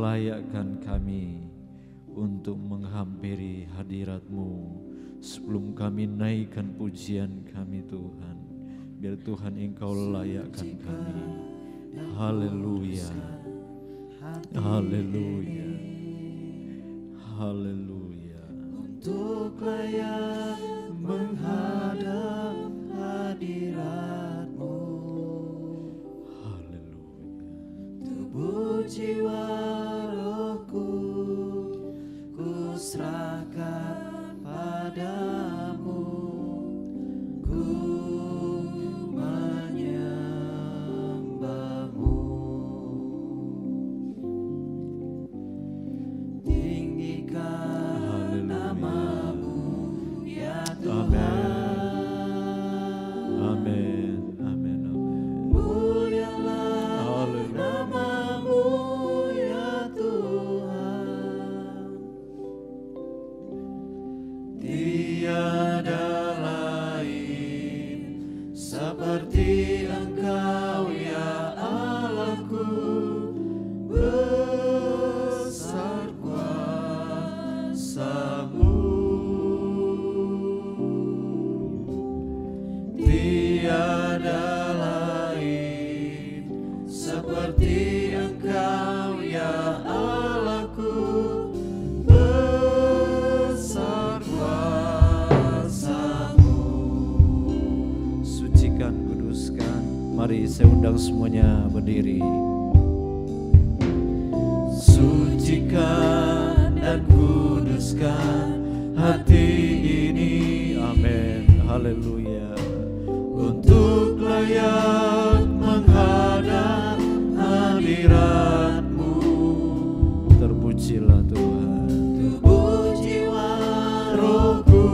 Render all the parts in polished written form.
layakkan kami untuk menghampiri hadirat-Mu. Sebelum kami naikkan pujian kami Tuhan, biar Tuhan Engkau layakkan kami. Haleluya, haleluya, haleluya. Untuk layak menghadap hadirat-Mu, Haleluya. tubuh jiwa rohku ku serahkan padamu, ku menyembah-Mu. Tinggikan nama-Mu ya Tuhan. Amin, amin, amin. Mulialah Haleluya. nama-Mu ya Tuhan. Tiada lain seperti Engkau ya Allahku, besar kuasa-Mu. Tiada lain seperti Engkau ya Allahku, besar kuasa-Mu. Sucikan, kuduskan. Mari saya undang semuanya berdiri. Sucikan dan kuduskan hati ini, Amin, haleluya. untuk layak menghadap hadirat-Mu. Terpujilah Tuhan. Tubuh jiwa rohku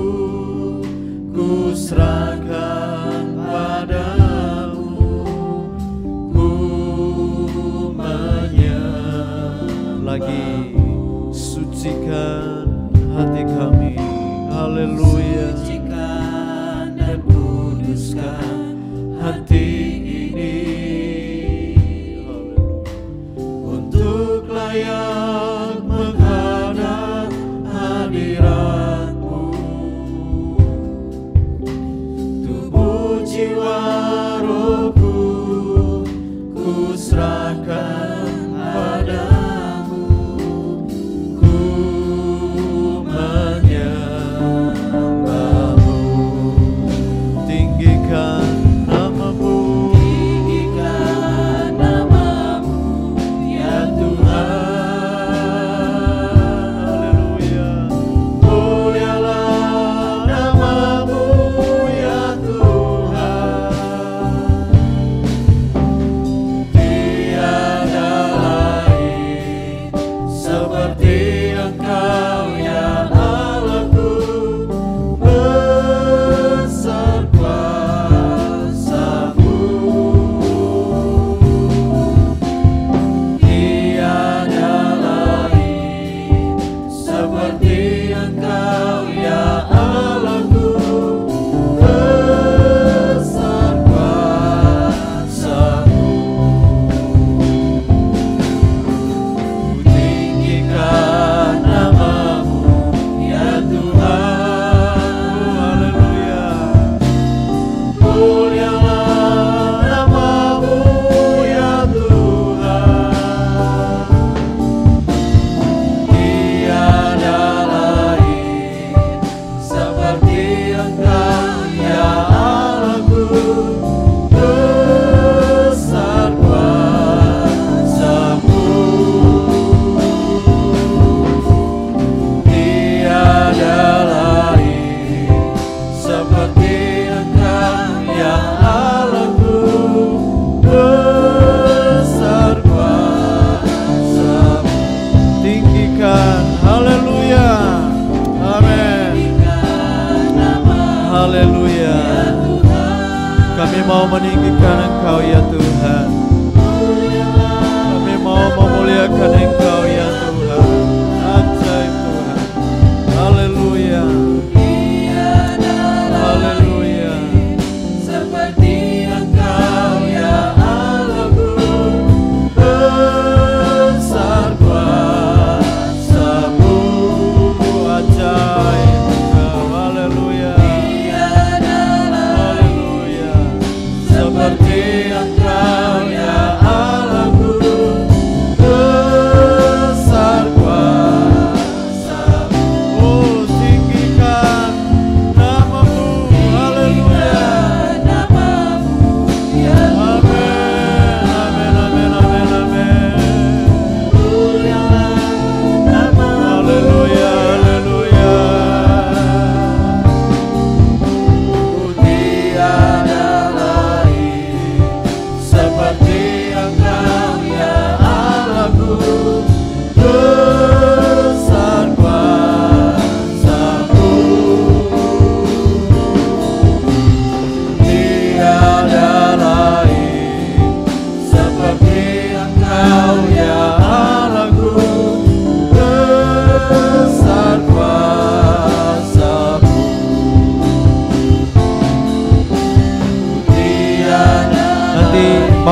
ku serahkan padamu, ku menyembah. Lagi sucikan hati kami. Haleluya. Sucikan dan kuduskan hati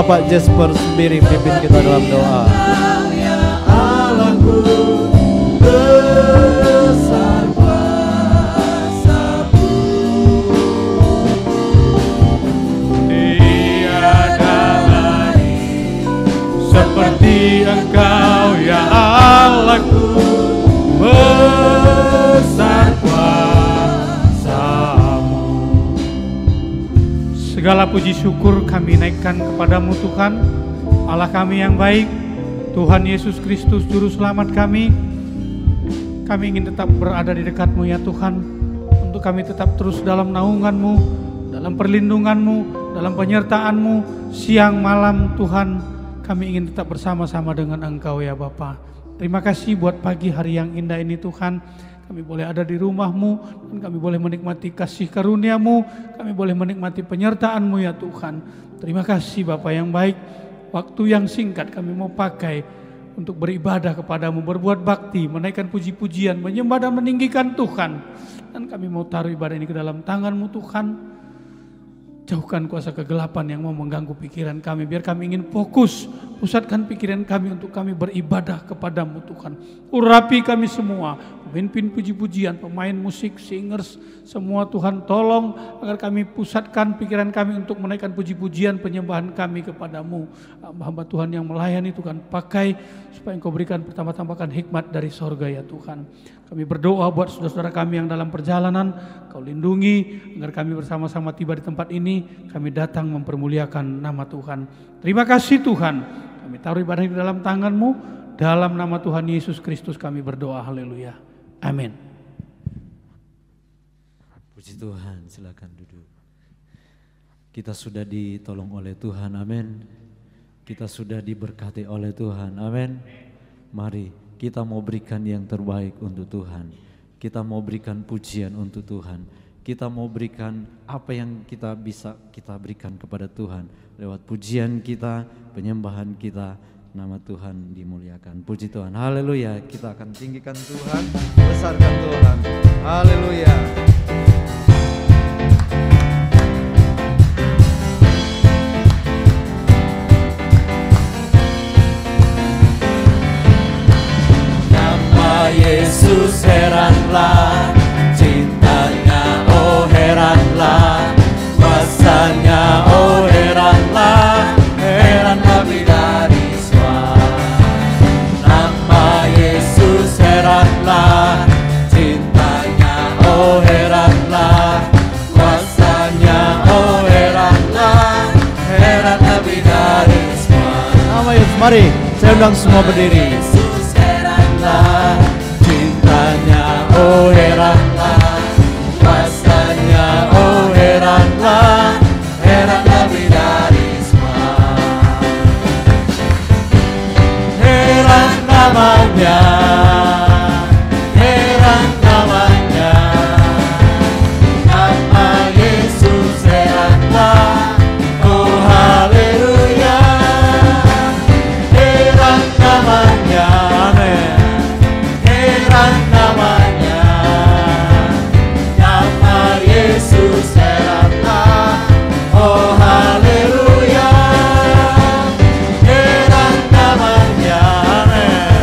Bapak Jasper sendiri pimpin kita dalam doa. Ya Allahku, besar kuasa-Mu. Tiada lain seperti Engkau ya Allahku, besar kuasa-Mu. Segala puji syukur kami naikkan kepadamu Tuhan, Allah kami yang baik, Tuhan Yesus Kristus Juru Selamat kami. Kami ingin tetap berada di dekat-Mu ya Tuhan, untuk kami tetap terus dalam naungan-Mu, dalam perlindungan-Mu, dalam penyertaan-Mu, siang malam Tuhan, kami ingin tetap bersama-sama dengan Engkau ya Bapa. Terima kasih buat pagi hari yang indah ini Tuhan. Kami boleh ada di rumah-Mu, dan kami boleh menikmati kasih karunia-Mu, kami boleh menikmati penyertaan-Mu ya Tuhan. Terima kasih Bapa yang baik, waktu yang singkat kami mau pakai untuk beribadah kepadamu, berbuat bakti, menaikkan puji-pujian, menyembah dan meninggikan Tuhan. Dan kami mau taruh ibadah ini ke dalam tangan-Mu Tuhan. Jauhkan kuasa kegelapan yang mau mengganggu pikiran kami, biar kami ingin fokus, pusatkan pikiran kami untuk kami beribadah kepadamu Tuhan. Urapi kami semua, pemimpin puji-pujian, pemain musik, singers, semua Tuhan tolong agar kami pusatkan pikiran kami untuk menaikkan puji-pujian penyembahan kami kepadamu. Hamba Tuhan yang melayani Tuhan, pakai supaya Engkau berikan pertambah-tambahkan hikmat dari sorga ya Tuhan. Kami berdoa buat saudara-saudara kami yang dalam perjalanan, Kau lindungi agar kami bersama-sama tiba di tempat ini. Kami datang mempermuliakan nama Tuhan. Terima kasih Tuhan. Kami taruh ibadah ini dalam tangan-Mu. Dalam nama Tuhan Yesus Kristus kami berdoa. Haleluya. Amin. Puji Tuhan, silakan duduk. Kita sudah ditolong oleh Tuhan, amin. Kita sudah diberkati oleh Tuhan, amin. Mari kita mau berikan yang terbaik untuk Tuhan. Kita mau berikan pujian untuk Tuhan. Kita mau berikan apa yang kita bisa kita berikan kepada Tuhan. Lewat pujian kita, penyembahan kita, nama Tuhan dimuliakan. Puji Tuhan, haleluya. Kita akan tinggikan Tuhan, besarkan Tuhan, haleluya. Yesus heranlah, cintanya oh heranlah, kuasanya oh heranlah, heran lebih dari semua. Nama Yesus heranlah, cintanya oh heranlah, kuasanya oh heranlah, heran lebih dari semua. Nama Yesus, mari saya undang semua berdiri. Yesus heranlah, oh heranlah, kuasanya oh heranlah, heran lebih dari semua. Heran namanya, heran namanya, nama Yesus heranlah, oh haleluya. Heran namanya, amin. Heran namanya, nama Yesus heranlah, oh haleluya. Heran namanya, amin.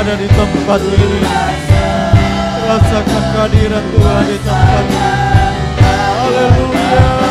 ada di tempat ini. Rasakan kehadiran Tuhan di tempat ini. Haleluya.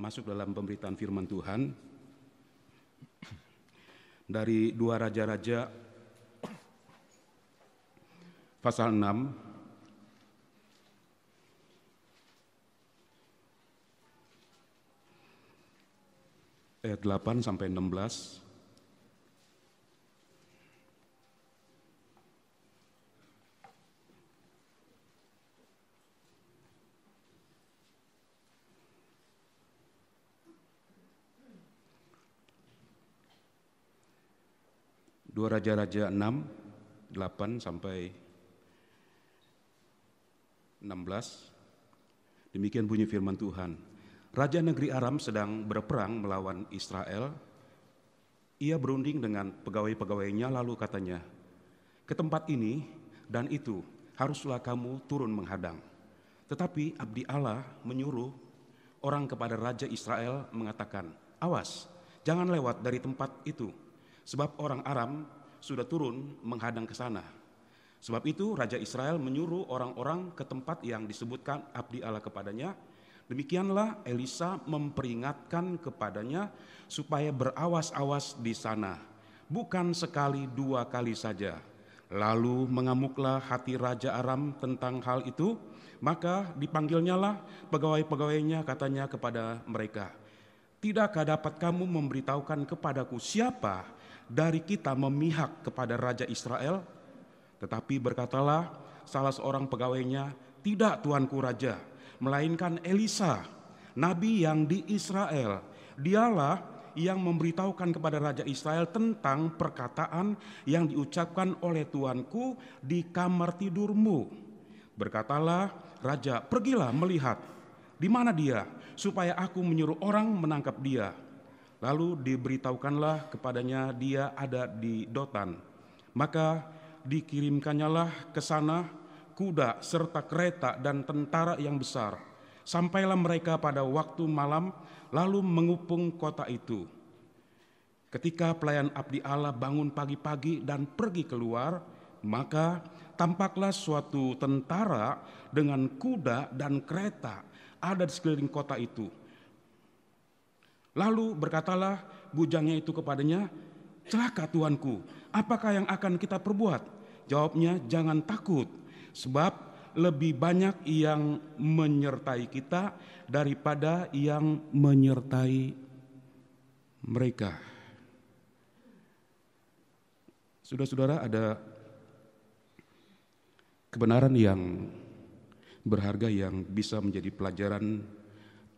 Masuk dalam pemberitaan firman Tuhan dari 2 Raja-Raja pasal 6 ayat 8 sampai 16. Dua Raja-Raja 6, 8 sampai 16. Demikian bunyi firman Tuhan. Raja negeri Aram sedang berperang melawan Israel. Ia berunding dengan pegawai-pegawainya lalu katanya, "Ke tempat ini dan itu haruslah kamu turun menghadang." Tetapi abdi Allah menyuruh orang kepada Raja Israel mengatakan, "Awas, jangan lewat dari tempat itu. Sebab orang Aram sudah turun menghadang ke sana." Sebab itu Raja Israel menyuruh orang-orang ke tempat yang disebutkan abdi Allah kepadanya. Demikianlah Elisa memperingatkan kepadanya supaya berawas-awas di sana, bukan sekali 2 kali saja. Lalu mengamuklah hati Raja Aram tentang hal itu, maka dipanggilnyalah pegawai-pegawainya, katanya kepada mereka, "Tidakkah dapat kamu memberitahukan kepadaku siapa dari kita memihak kepada Raja Israel?" Tetapi berkatalah salah seorang pegawainya, "Tidak, tuanku Raja, melainkan Elisa, nabi yang di Israel. Dialah yang memberitahukan kepada Raja Israel tentang perkataan yang diucapkan oleh tuanku di kamar tidurmu." Berkatalah Raja, "Pergilah melihat di mana dia, supaya aku menyuruh orang menangkap dia." Lalu diberitahukanlah kepadanya dia ada di Dotan. Maka dikirimkannyalah ke sana kuda serta kereta dan tentara yang besar. Sampailah mereka pada waktu malam lalu mengepung kota itu. Ketika pelayan abdi Allah bangun pagi-pagi dan pergi keluar, maka tampaklah suatu tentara dengan kuda dan kereta ada di sekeliling kota itu. Lalu berkatalah bujangnya itu kepadanya, "Celaka tuanku, apakah yang akan kita perbuat?" Jawabnya, "Jangan takut, sebab lebih banyak yang menyertai kita daripada yang menyertai mereka." Saudara-saudara, ada kebenaran yang berharga yang bisa menjadi pelajaran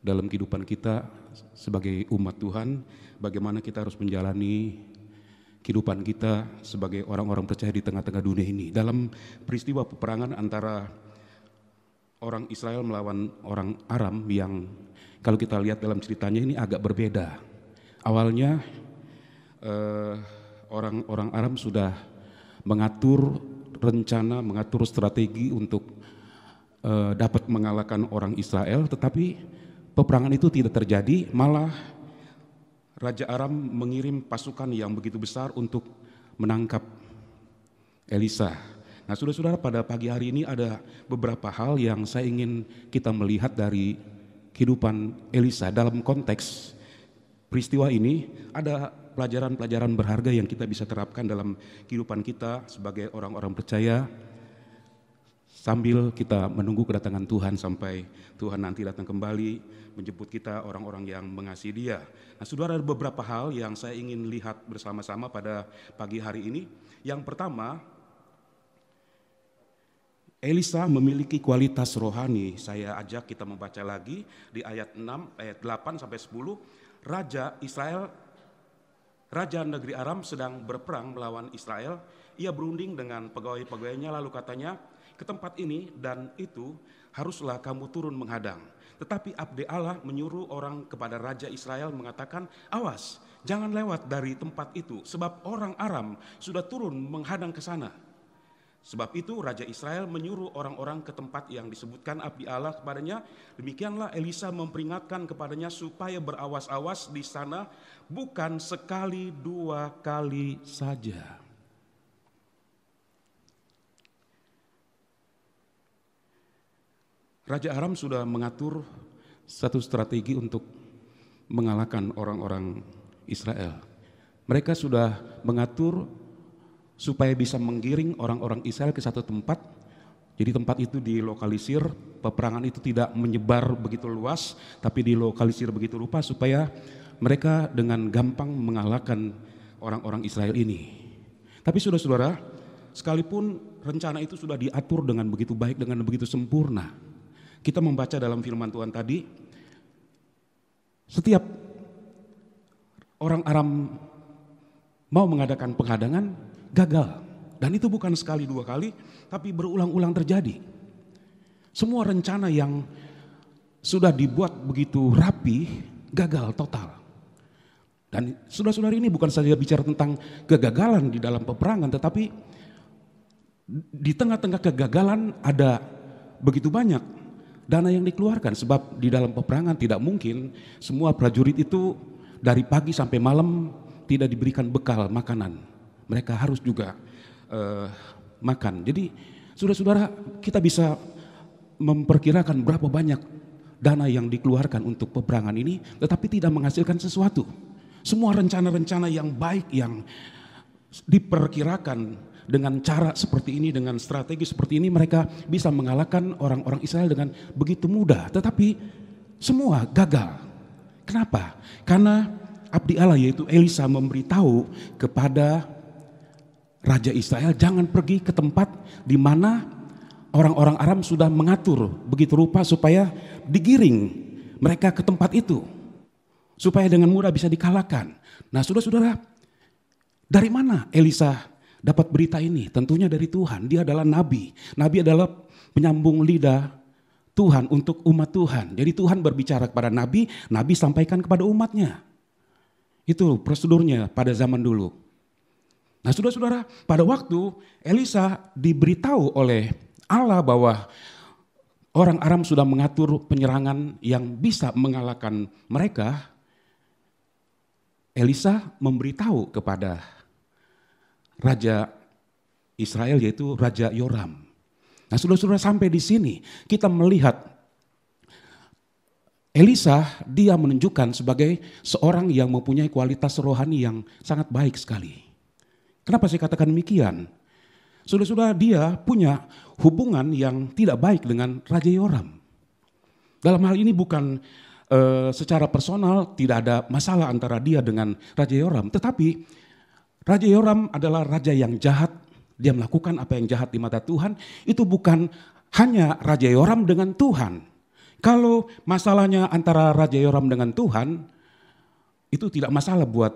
dalam kehidupan kita sebagai umat Tuhan, bagaimana kita harus menjalani kehidupan kita sebagai orang-orang percaya di tengah-tengah dunia ini. Dalam peristiwa peperangan antara orang Israel melawan orang Aram yang kalau kita lihat dalam ceritanya ini agak berbeda. Awalnya orang-orang Aram sudah mengatur rencana, mengatur strategi untuk dapat mengalahkan orang Israel, tetapi peperangan itu tidak terjadi, malah Raja Aram mengirim pasukan yang begitu besar untuk menangkap Elisa. Nah, saudara-saudara, pada pagi hari ini ada beberapa hal yang saya ingin kita melihat dari kehidupan Elisa. Dalam konteks peristiwa ini ada pelajaran-pelajaran berharga yang kita bisa terapkan dalam kehidupan kita sebagai orang-orang percaya sambil kita menunggu kedatangan Tuhan sampai Tuhan nanti datang kembali menjemput kita, orang-orang yang mengasihi Dia. Nah, saudara, ada beberapa hal yang saya ingin lihat bersama-sama pada pagi hari ini. Yang pertama, Elisa memiliki kualitas rohani. Saya ajak kita membaca lagi di ayat 6, ayat 8 sampai 10. Raja negeri Aram sedang berperang melawan Israel. Ia berunding dengan pegawai-pegawainya lalu katanya, "Ke tempat ini dan itu haruslah kamu turun menghadang." Tetapi abdi Allah menyuruh orang kepada Raja Israel mengatakan, "Awas, jangan lewat dari tempat itu, sebab orang Aram sudah turun menghadang ke sana." Sebab itu Raja Israel menyuruh orang-orang ke tempat yang disebutkan abdi Allah kepadanya. Demikianlah Elisa memperingatkan kepadanya supaya berawas-awas di sana, bukan sekali dua kali saja. Raja Aram sudah mengatur satu strategi untuk mengalahkan orang-orang Israel. Mereka sudah mengatur supaya bisa menggiring orang-orang Israel ke satu tempat. Jadi tempat itu dilokalisir, peperangan itu tidak menyebar begitu luas, tapi dilokalisir begitu rupa supaya mereka dengan gampang mengalahkan orang-orang Israel ini. Tapi saudara-saudara, sekalipun rencana itu sudah diatur dengan begitu baik, dengan begitu sempurna, kita membaca dalam firman Tuhan tadi, setiap orang Aram mau mengadakan penghadangan, gagal. Dan itu bukan sekali dua kali, tapi berulang-ulang terjadi. Semua rencana yang sudah dibuat begitu rapi, gagal total. Dan saudara-saudara, ini bukan saja bicara tentang kegagalan di dalam peperangan, tetapi di tengah-tengah kegagalan ada begitu banyak dana yang dikeluarkan, sebab di dalam peperangan tidak mungkin semua prajurit itu dari pagi sampai malam tidak diberikan bekal makanan. Mereka harus juga makan. Jadi saudara-saudara, kita bisa memperkirakan berapa banyak dana yang dikeluarkan untuk peperangan ini, tetapi tidak menghasilkan sesuatu. Semua rencana-rencana yang baik yang diperkirakan dengan cara seperti ini, dengan strategi seperti ini, mereka bisa mengalahkan orang-orang Israel dengan begitu mudah. Tetapi semua gagal. Kenapa? Karena abdi Allah yaitu Elisa memberitahu kepada Raja Israel, jangan pergi ke tempat di mana orang-orang Aram sudah mengatur begitu rupa supaya digiring mereka ke tempat itu, supaya dengan mudah bisa dikalahkan. Nah, saudara-saudara, dari mana Elisa dapat berita ini? Tentunya dari Tuhan. Dia adalah nabi. Nabi adalah penyambung lidah Tuhan untuk umat Tuhan. Jadi Tuhan berbicara kepada nabi, nabi sampaikan kepada umatnya. Itu prosedurnya pada zaman dulu. Nah, saudara-saudara, pada waktu Elisa diberitahu oleh Allah bahwa orang Aram sudah mengatur penyerangan yang bisa mengalahkan mereka, Elisa memberitahu kepada Raja Israel yaitu Raja Yoram. Nah, saudara-saudara, sampai di sini kita melihat Elisa, dia menunjukkan sebagai seorang yang mempunyai kualitas rohani yang sangat baik sekali. Kenapa saya katakan demikian? Saudara-saudara, dia punya hubungan yang tidak baik dengan Raja Yoram. Dalam hal ini bukan secara personal, tidak ada masalah antara dia dengan Raja Yoram. Tetapi Raja Yoram adalah raja yang jahat. Dia melakukan apa yang jahat di mata Tuhan. Itu bukan hanya Raja Yoram dengan Tuhan. Kalau masalahnya antara Raja Yoram dengan Tuhan, itu tidak masalah buat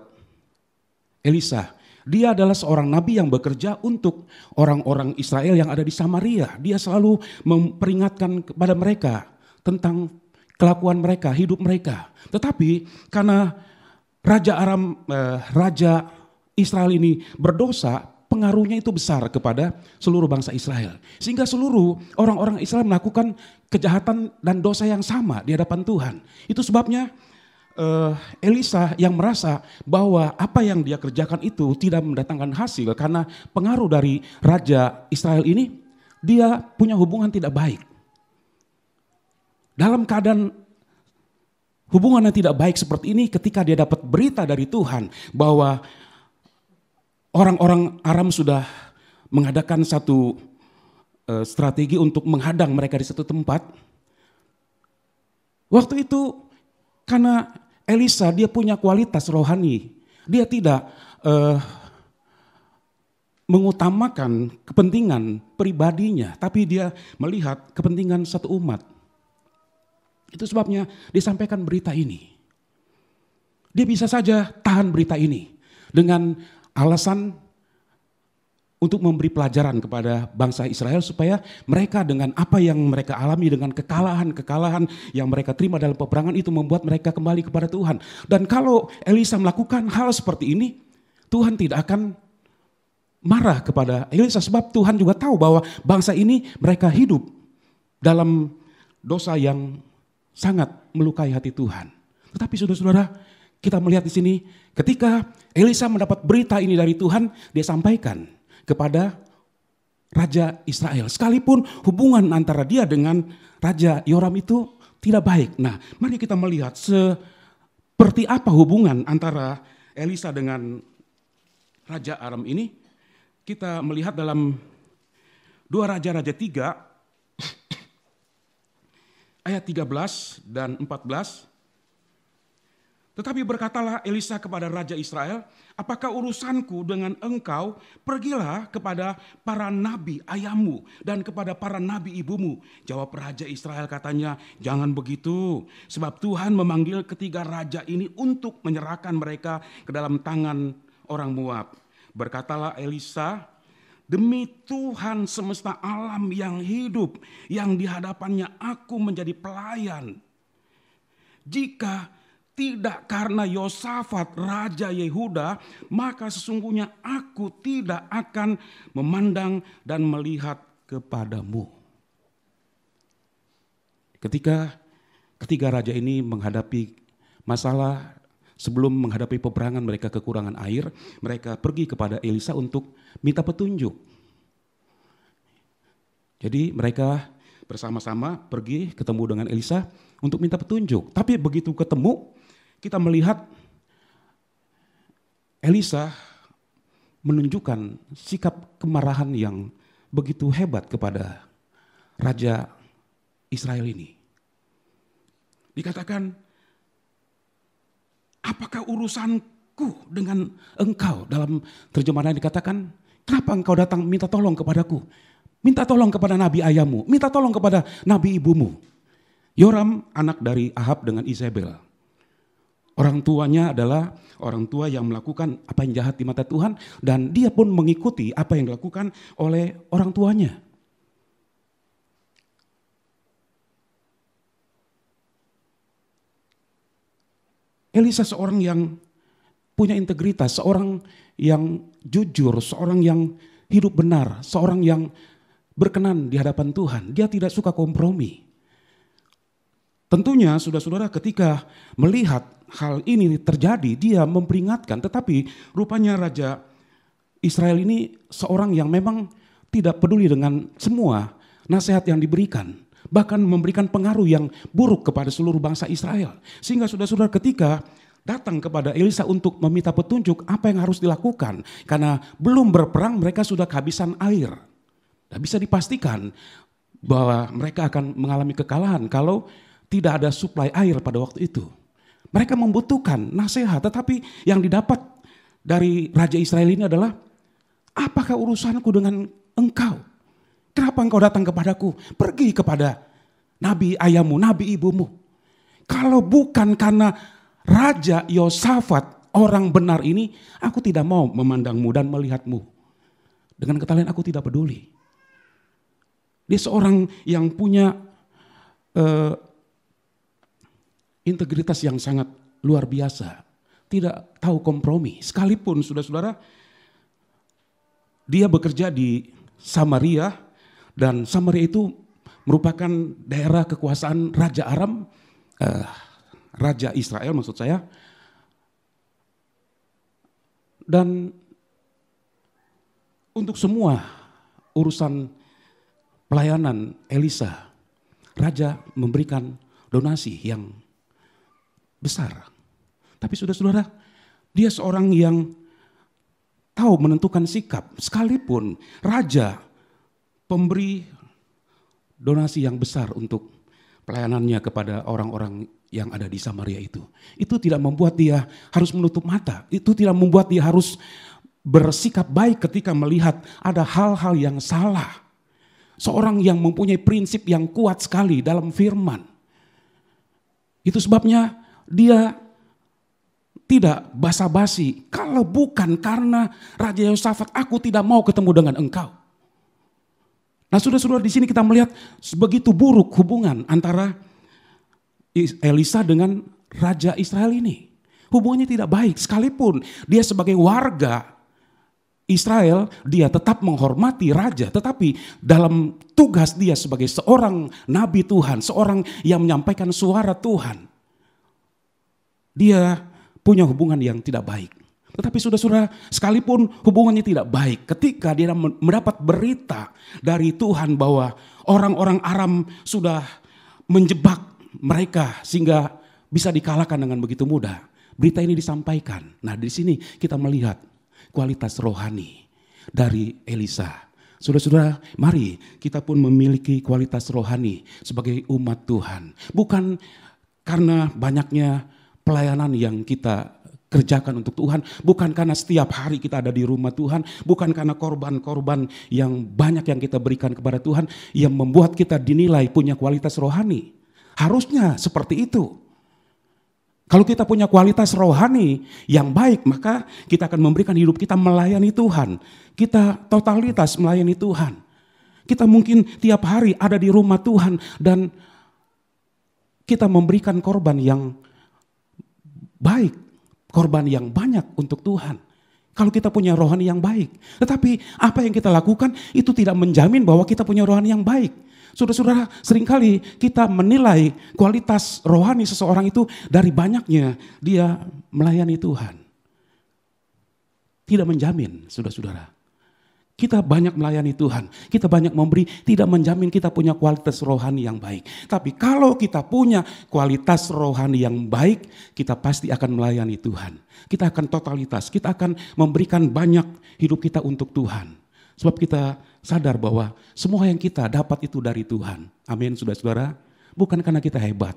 Elisa. Dia adalah seorang nabi yang bekerja untuk orang-orang Israel yang ada di Samaria. Dia selalu memperingatkan kepada mereka tentang kelakuan mereka, hidup mereka. Tetapi karena Raja Israel ini berdosa, pengaruhnya itu besar kepada seluruh bangsa Israel. Sehingga seluruh orang-orang Israel melakukan kejahatan dan dosa yang sama di hadapan Tuhan. Itu sebabnya Elisa yang merasa bahwa apa yang dia kerjakan itu tidak mendatangkan hasil karena pengaruh dari Raja Israel ini, dia punya hubungan tidak baik. Dalam keadaan hubungan yang tidak baik seperti ini, ketika dia dapat berita dari Tuhan bahwa orang-orang Aram sudah mengadakan satu strategi untuk menghadang mereka di satu tempat. Waktu itu karena Elisa dia punya kualitas rohani, dia tidak mengutamakan kepentingan pribadinya, tapi dia melihat kepentingan satu umat. Itu sebabnya disampaikan berita ini. Dia bisa saja tahan berita ini dengan alasan untuk memberi pelajaran kepada bangsa Israel supaya mereka dengan apa yang mereka alami, dengan kekalahan-kekalahan yang mereka terima dalam peperangan itu membuat mereka kembali kepada Tuhan. Dan kalau Elisa melakukan hal seperti ini, Tuhan tidak akan marah kepada Elisa sebab Tuhan juga tahu bahwa bangsa ini mereka hidup dalam dosa yang sangat melukai hati Tuhan. Tetapi saudara-saudara, kita melihat di sini ketika Elisa mendapat berita ini dari Tuhan, dia sampaikan kepada Raja Israel. Sekalipun hubungan antara dia dengan Raja Yoram itu tidak baik. Nah, mari kita melihat seperti apa hubungan antara Elisa dengan Raja Aram ini. Kita melihat dalam 2 Raja-Raja 3 ayat 13 dan 14. Tetapi berkatalah Elisa kepada Raja Israel, apakah urusanku dengan engkau? Pergilah kepada para nabi ayahmu dan kepada para nabi ibumu. Jawab Raja Israel katanya, jangan begitu. Sebab Tuhan memanggil ketiga raja ini untuk menyerahkan mereka ke dalam tangan orang Moab. Berkatalah Elisa, demi Tuhan semesta alam yang hidup, yang di hadapannya aku menjadi pelayan. Jika tidak karena Yosafat Raja Yehuda, maka sesungguhnya aku tidak akan memandang dan melihat kepadamu. Ketika ketiga raja ini menghadapi masalah, sebelum menghadapi peperangan mereka kekurangan air, mereka pergi kepada Elisa untuk minta petunjuk. Jadi mereka bersama-sama pergi ketemu dengan Elisa untuk minta petunjuk. Tapi begitu ketemu, kita melihat Elisa menunjukkan sikap kemarahan yang begitu hebat kepada Raja Israel ini. Dikatakan, apakah urusanku dengan engkau? Dalam terjemahan dikatakan, kenapa engkau datang minta tolong kepadaku? Minta tolong kepada nabi ayahmu, minta tolong kepada nabi ibumu. Yoram anak dari Ahab dengan Izebel. Orang tuanya adalah orang tua yang melakukan apa yang jahat di mata Tuhan dan dia pun mengikuti apa yang dilakukan oleh orang tuanya. Elisa seorang yang punya integritas, seorang yang jujur, seorang yang hidup benar, seorang yang berkenan di hadapan Tuhan. Dia tidak suka kompromi. Tentunya saudara-saudara ketika melihat hal ini terjadi, dia memperingatkan. Tetapi rupanya Raja Israel ini seorang yang memang tidak peduli dengan semua nasihat yang diberikan. Bahkan memberikan pengaruh yang buruk kepada seluruh bangsa Israel. Sehingga saudara-saudara ketika datang kepada Elisa untuk meminta petunjuk apa yang harus dilakukan. Karena belum berperang mereka sudah kehabisan air. Dan bisa dipastikan bahwa mereka akan mengalami kekalahan kalau tidak ada suplai air pada waktu itu. Mereka membutuhkan nasihat, tetapi yang didapat dari Raja Israel ini adalah, apakah urusanku dengan engkau? Kenapa engkau datang kepadaku? Pergi kepada nabi ayahmu, nabi ibumu. Kalau bukan karena Raja Yosafat, orang benar ini, aku tidak mau memandangmu dan melihatmu. Dengan kata lain, aku tidak peduli. Dia seorang yang punya integritas yang sangat luar biasa. Tidak tahu kompromi. Sekalipun saudara-saudara, dia bekerja di Samaria, dan Samaria itu merupakan daerah kekuasaan Raja Aram, Raja Israel maksud saya. Dan untuk semua urusan pelayanan Elisa, Raja memberikan donasi yang besar. Tapi saudara-saudara, dia seorang yang tahu menentukan sikap. Sekalipun Raja pemberi donasi yang besar untuk pelayanannya kepada orang-orang yang ada di Samaria itu tidak membuat dia harus menutup mata. Itu tidak membuat dia harus bersikap baik ketika melihat ada hal-hal yang salah. Seorang yang mempunyai prinsip yang kuat sekali dalam firman. Itu sebabnya dia tidak basa-basi. Kalau bukan karena Raja Yehosafat, aku tidak mau ketemu dengan engkau. Nah, saudara-saudara, di sini kita melihat sebegitu buruk hubungan antara Elisa dengan Raja Israel ini. Hubungannya tidak baik, sekalipun dia sebagai warga Israel, dia tetap menghormati raja. Tetapi dalam tugas dia sebagai seorang nabi Tuhan, seorang yang menyampaikan suara Tuhan, dia punya hubungan yang tidak baik. Tetapi saudara-saudara, sekalipun hubungannya tidak baik, ketika dia mendapat berita dari Tuhan bahwa orang-orang Aram sudah menjebak mereka sehingga bisa dikalahkan dengan begitu mudah, berita ini disampaikan. Nah, di sini kita melihat kualitas rohani dari Elisa. Saudara-saudara, mari kita pun memiliki kualitas rohani sebagai umat Tuhan. Bukan karena banyaknya pelayanan yang kita kerjakan untuk Tuhan, bukan karena setiap hari kita ada di rumah Tuhan, bukan karena korban-korban yang banyak yang kita berikan kepada Tuhan yang membuat kita dinilai punya kualitas rohani. Harusnya seperti itu. Kalau kita punya kualitas rohani yang baik, maka kita akan memberikan hidup kita melayani Tuhan. Kita totalitas melayani Tuhan. Kita mungkin tiap hari ada di rumah Tuhan dan kita memberikan korban yang baik, korban yang banyak untuk Tuhan. Kalau kita punya rohani yang baik. Tetapi apa yang kita lakukan itu tidak menjamin bahwa kita punya rohani yang baik. Saudara-saudara, seringkali kita menilai kualitas rohani seseorang itu dari banyaknya dia melayani Tuhan. Tidak menjamin, saudara-saudara. Kita banyak melayani Tuhan, kita banyak memberi, tidak menjamin kita punya kualitas rohani yang baik. Tapi kalau kita punya kualitas rohani yang baik, kita pasti akan melayani Tuhan. Kita akan totalitas, kita akan memberikan banyak hidup kita untuk Tuhan. Sebab kita sadar bahwa semua yang kita dapat itu dari Tuhan. Amin, saudara-saudara. Bukan karena kita hebat.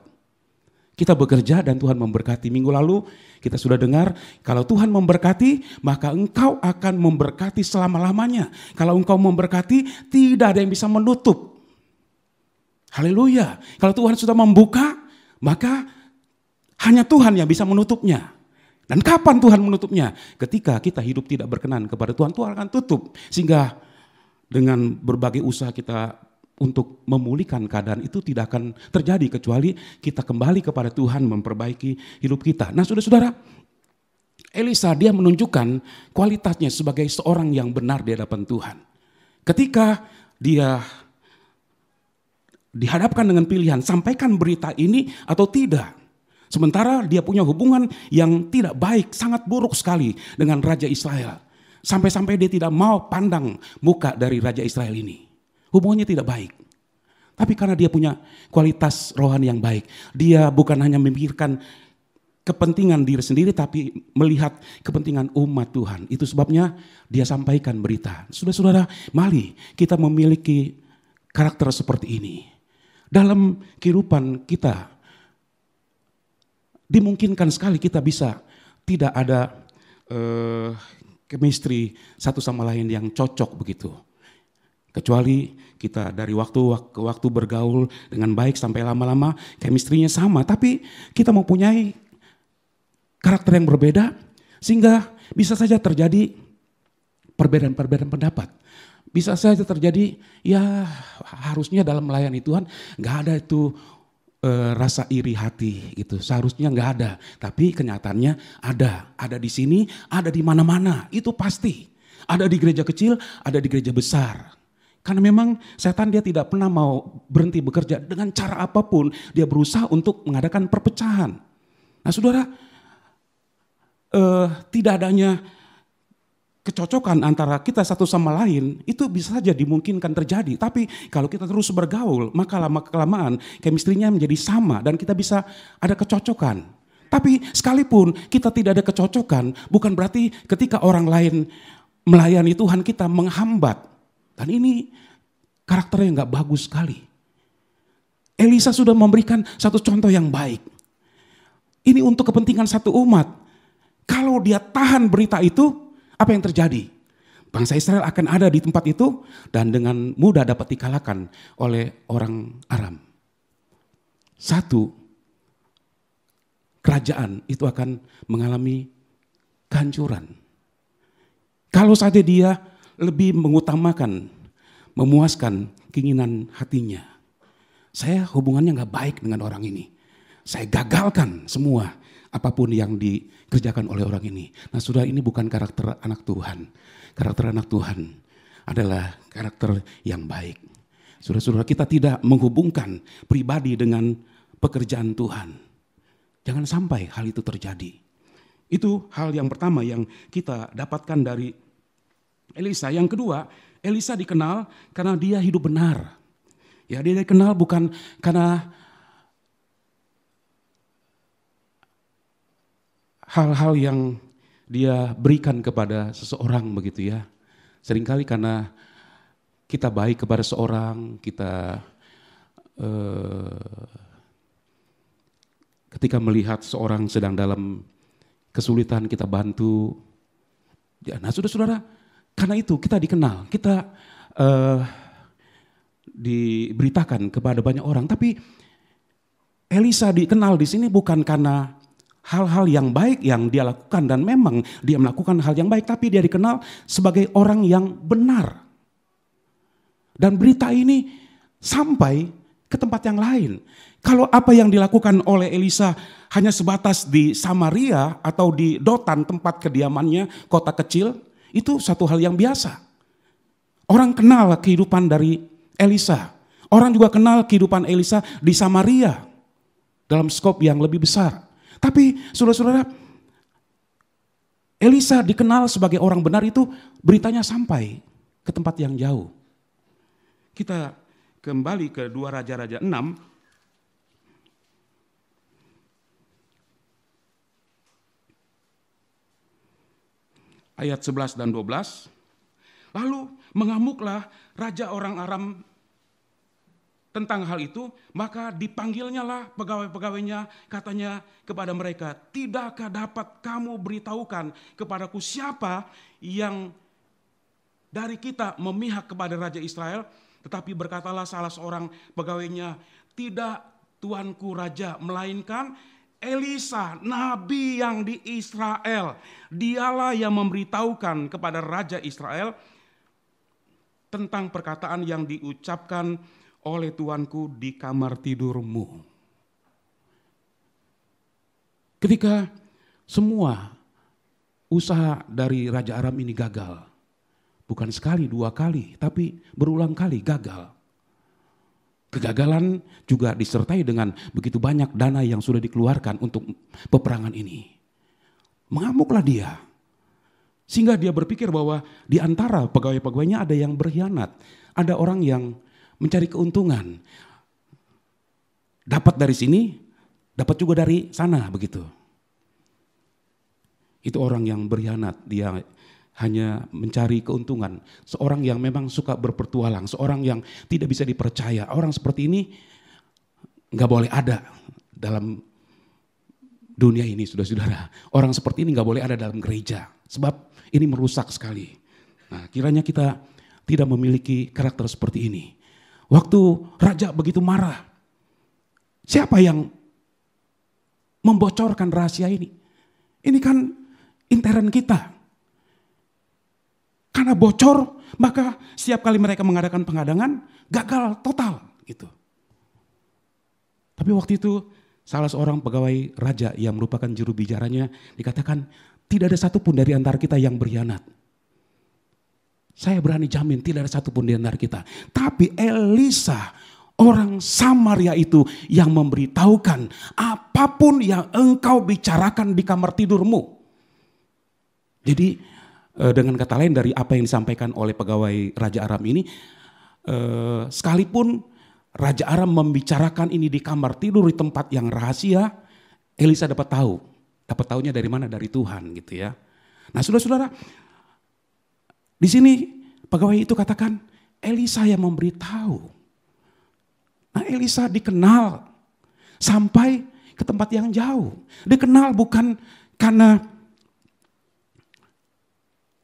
Kita bekerja dan Tuhan memberkati. Minggu lalu kita sudah dengar, kalau Tuhan memberkati, maka engkau akan memberkati selama-lamanya. Kalau engkau memberkati, tidak ada yang bisa menutup. Haleluya. Kalau Tuhan sudah membuka, maka hanya Tuhan yang bisa menutupnya. Dan kapan Tuhan menutupnya? Ketika kita hidup tidak berkenan kepada Tuhan, Tuhan akan tutup. Sehingga dengan berbagai usaha kita untuk memulihkan keadaan itu tidak akan terjadi kecuali kita kembali kepada Tuhan memperbaiki hidup kita. Nah, saudara-saudara, Elisa dia menunjukkan kualitasnya sebagai seorang yang benar di hadapan Tuhan. Ketika dia dihadapkan dengan pilihan, sampaikan berita ini atau tidak. Sementara dia punya hubungan yang tidak baik, sangat buruk sekali dengan Raja Israel. Sampai-sampai dia tidak mau pandang muka dari Raja Israel ini. Hubungannya tidak baik. Tapi karena dia punya kualitas rohani yang baik, dia bukan hanya memikirkan kepentingan diri sendiri, tapi melihat kepentingan umat Tuhan. Itu sebabnya dia sampaikan berita. Saudara-saudara, mari kita memiliki karakter seperti ini. Dalam kehidupan kita, dimungkinkan sekali kita bisa tidak ada chemistry satu sama lain yang cocok begitu. Kecuali kita dari waktu ke waktu bergaul dengan baik sampai lama-lama chemistry-nya sama. Tapi kita mempunyai karakter yang berbeda, Sehingga bisa saja terjadi perbedaan-perbedaan pendapat. Bisa saja terjadi, ya harusnya dalam melayani Tuhan gak ada itu rasa iri hati gitu. Seharusnya gak ada, tapi kenyataannya ada di sini, ada di mana-mana, itu pasti. Ada di gereja kecil, ada di gereja besar. Karena memang setan dia tidak pernah mau berhenti bekerja, dengan cara apapun dia berusaha untuk mengadakan perpecahan. Nah saudara, tidak adanya kecocokan antara kita satu sama lain itu bisa saja dimungkinkan terjadi. Tapi kalau kita terus bergaul, maka lama-kelamaan chemistry-nya menjadi sama dan kita bisa ada kecocokan. Tapi sekalipun kita tidak ada kecocokan, bukan berarti ketika orang lain melayani Tuhan kita menghambat. Dan ini karakter yang gak bagus sekali. Elisa sudah memberikan satu contoh yang baik. Ini untuk kepentingan satu umat. Kalau dia tahan berita itu, apa yang terjadi? Bangsa Israel akan ada di tempat itu dan dengan mudah dapat dikalahkan oleh orang Aram. Satu, kerajaan itu akan mengalami kehancuran. Kalau saja dia lebih mengutamakan, memuaskan keinginan hatinya. Saya hubungannya gak baik dengan orang ini. Saya gagalkan semua apapun yang dikerjakan oleh orang ini. Nah saudara, ini bukan karakter anak Tuhan. Karakter anak Tuhan adalah karakter yang baik. Saudara-saudara, kita tidak menghubungkan pribadi dengan pekerjaan Tuhan. Jangan sampai hal itu terjadi. Itu hal yang pertama yang kita dapatkan dari Elisa. Yang kedua, Elisa dikenal karena dia hidup benar. Ya, dia dikenal bukan karena hal-hal yang dia berikan kepada seseorang begitu ya. Seringkali karena kita baik kepada seorang, kita ketika melihat seorang sedang dalam kesulitan kita bantu. Ya, nah saudara-saudara, karena itu kita dikenal, kita diberitakan kepada banyak orang. Tapi Elisa dikenal di sini bukan karena hal-hal yang baik yang dia lakukan, dan memang dia melakukan hal yang baik, tapi dia dikenal sebagai orang yang benar. Dan berita ini sampai ke tempat yang lain. Kalau apa yang dilakukan oleh Elisa hanya sebatas di Samaria atau di Dotan, tempat kediamannya, kota kecil, itu satu hal yang biasa. Orang kenal kehidupan dari Elisa. Orang juga kenal kehidupan Elisa di Samaria dalam skop yang lebih besar. Tapi saudara-saudara, Elisa dikenal sebagai orang benar itu beritanya sampai ke tempat yang jauh. Kita kembali ke 2 Raja-Raja 6. Ayat 11 dan 12. Lalu mengamuklah raja orang Aram tentang hal itu, maka dipanggilnya lah pegawai-pegawainya, katanya kepada mereka, tidakkah dapat kamu beritahukan kepadaku siapa yang dari kita memihak kepada Raja Israel? Tetapi berkatalah salah seorang pegawainya, tidak tuanku raja, melainkan Elisa, nabi yang di Israel. Dialah yang memberitahukan kepada Raja Israel tentang perkataan yang diucapkan oleh tuanku di kamar tidurmu. Ketika semua usaha dari Raja Aram ini gagal, bukan sekali, 2 kali, tapi berulang kali gagal. Kegagalan juga disertai dengan begitu banyak dana yang sudah dikeluarkan untuk peperangan ini. Mengamuklah dia. Sehingga dia berpikir bahwa di antara pegawai-pegawainya ada yang berkhianat. Ada orang yang mencari keuntungan. Dapat dari sini, dapat juga dari sana begitu. Itu orang yang berkhianat, dia hanya mencari keuntungan. Seorang yang memang suka berpetualang, seorang yang tidak bisa dipercaya. Orang seperti ini gak boleh ada dalam dunia ini, saudara-saudara. Orang seperti ini gak boleh ada dalam gereja, sebab ini merusak sekali. Nah, kiranya kita tidak memiliki karakter seperti ini. Waktu raja begitu marah, siapa yang membocorkan rahasia ini? Ini kan intern kita. Karena bocor, maka setiap kali mereka mengadakan penghadangan, gagal total gitu. Tapi waktu itu salah seorang pegawai raja yang merupakan juru bicaranya dikatakan, tidak ada satupun dari antara kita yang berkhianat. Saya berani jamin tidak ada satupun di antara kita. Tapi Elisa, orang Samaria itu yang memberitahukan apapun yang engkau bicarakan di kamar tidurmu. Jadi dengan kata lain dari apa yang disampaikan oleh pegawai Raja Aram ini, sekalipun Raja Aram membicarakan ini di kamar tidur di tempat yang rahasia, Elisa dapat tahu. Dapat tahunya dari mana? Dari Tuhan gitu ya. Nah saudara-saudara, di sini pegawai itu katakan Elisa yang memberitahu. Nah Elisa dikenal sampai ke tempat yang jauh. Dikenal bukan karena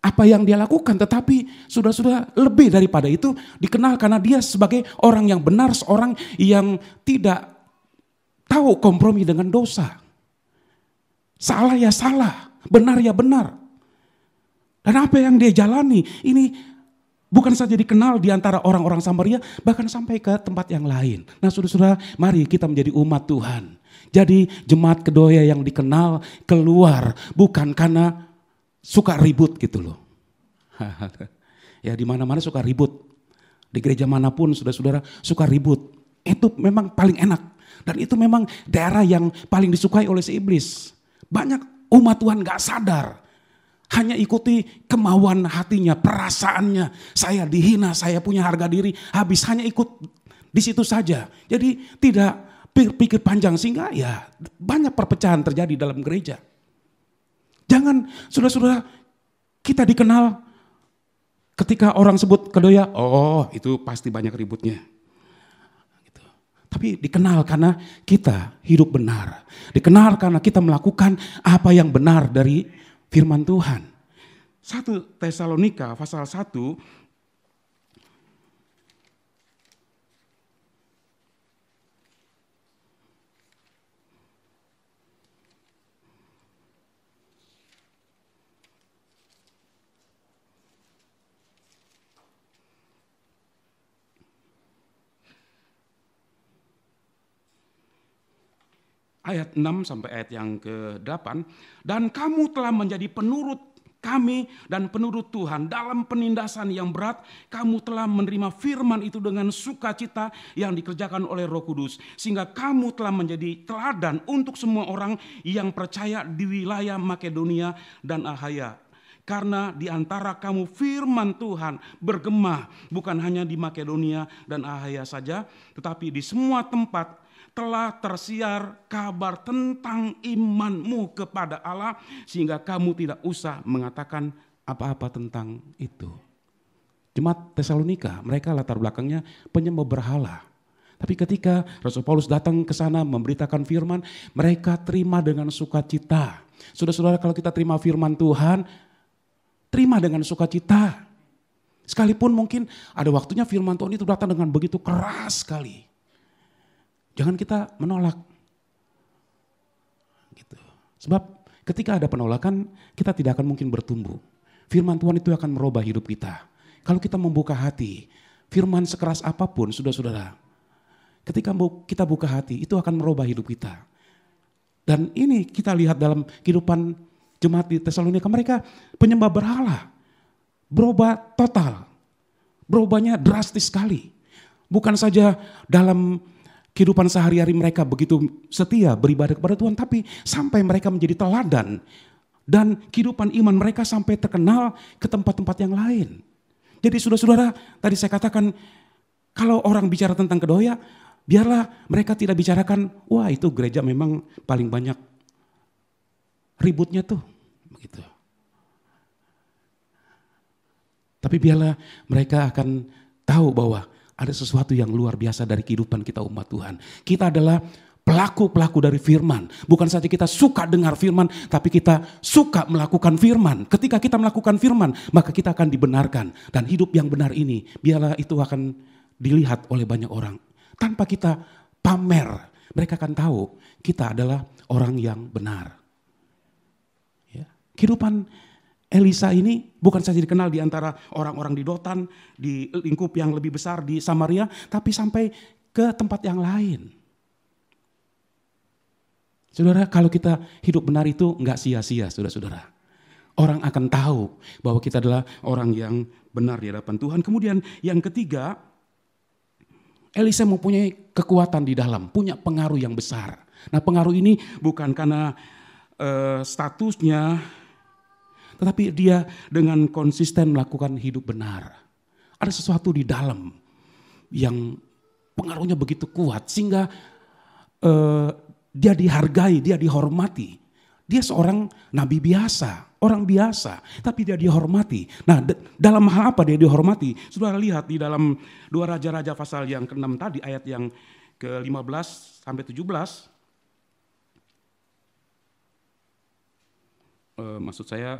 apa yang dia lakukan, tetapi sudah lebih daripada itu dikenal karena dia sebagai orang yang benar, seorang yang tidak tahu kompromi dengan dosa. Salah ya salah, benar ya benar. Dan apa yang dia jalani ini bukan saja dikenal di antara orang-orang Samaria, bahkan sampai ke tempat yang lain. Nah saudara-saudara, mari kita menjadi umat Tuhan. Jadi jemaat Kedoya yang dikenal keluar bukan karena suka ribut gitu loh. Ya di mana-mana suka ribut. Di gereja manapun saudara-saudara suka ribut. Itu memang paling enak. Dan itu memang daerah yang paling disukai oleh si iblis. Banyak umat Tuhan gak sadar. Hanya ikuti kemauan hatinya, perasaannya. Saya dihina, saya punya harga diri. Habis hanya ikut di situ saja. Jadi tidak pikir panjang sehingga ya banyak perpecahan terjadi dalam gereja. Jangan saudara-saudara kita dikenal ketika orang sebut Kedoya, oh itu pasti banyak ributnya. Gitu. Tapi dikenal karena kita hidup benar. Dikenal karena kita melakukan apa yang benar dari firman Tuhan. 1 Tesalonika pasal 1 ayat 6 sampai ayat yang ke-8. Dan kamu telah menjadi penurut kami dan penurut Tuhan dalam penindasan yang berat. Kamu telah menerima firman itu dengan sukacita yang dikerjakan oleh Roh Kudus. Sehingga kamu telah menjadi teladan untuk semua orang yang percaya di wilayah Makedonia dan Akhaya. Karena di antara kamu firman Tuhan bergema bukan hanya di Makedonia dan Akhaya saja, tetapi di semua tempat telah tersiar kabar tentang imanmu kepada Allah sehingga kamu tidak usah mengatakan apa-apa tentang itu. Jemaat Tesalonika, mereka latar belakangnya penyembah berhala. Tapi ketika Rasul Paulus datang ke sana memberitakan firman, mereka terima dengan sukacita. Saudara-saudara, kalau kita terima firman Tuhan, terima dengan sukacita. Sekalipun mungkin ada waktunya firman Tuhan itu datang dengan begitu keras sekali. Jangan kita menolak. Gitu. Sebab ketika ada penolakan, kita tidak akan mungkin bertumbuh. Firman Tuhan itu akan merubah hidup kita. Kalau kita membuka hati, firman sekeras apapun, saudara-saudara, ketika kita buka hati, itu akan merubah hidup kita. Dan ini kita lihat dalam kehidupan jemaat di Tesalonika, mereka penyembah berhala. Berubah total. Berubahnya drastis sekali. Bukan saja dalam kehidupan sehari-hari mereka begitu setia beribadah kepada Tuhan, tapi sampai mereka menjadi teladan. Dan kehidupan iman mereka sampai terkenal ke tempat-tempat yang lain. Jadi saudara-saudara, tadi saya katakan, kalau orang bicara tentang Kedoya, biarlah mereka tidak bicarakan, wah itu gereja memang paling banyak ributnya tuh. Begitu. Tapi biarlah mereka akan tahu bahwa ada sesuatu yang luar biasa dari kehidupan kita umat Tuhan. Kita adalah pelaku-pelaku dari firman. Bukan saja kita suka dengar firman, tapi kita suka melakukan firman. Ketika kita melakukan firman, maka kita akan dibenarkan. Dan hidup yang benar ini, biarlah itu akan dilihat oleh banyak orang. Tanpa kita pamer, mereka akan tahu kita adalah orang yang benar. Ya. Kehidupan Elisa ini bukan saja dikenal di antara orang-orang di Dotan, di lingkup yang lebih besar di Samaria, tapi sampai ke tempat yang lain. Saudara, kalau kita hidup benar itu enggak sia-sia, saudara-saudara. Orang akan tahu bahwa kita adalah orang yang benar di hadapan Tuhan. Kemudian yang ketiga, Elisa mempunyai kekuatan di dalam, punya pengaruh yang besar. Nah, pengaruh ini bukan karena statusnya, tetapi dia dengan konsisten melakukan hidup benar. Ada sesuatu di dalam yang pengaruhnya begitu kuat sehingga dia dihargai, dia dihormati. Dia seorang nabi biasa, orang biasa, tapi dia dihormati. Nah, dalam hal apa dia dihormati? Sudah lihat di dalam 2 Raja-Raja pasal yang ke-6 tadi, ayat yang ke-15 sampai 17. Maksud saya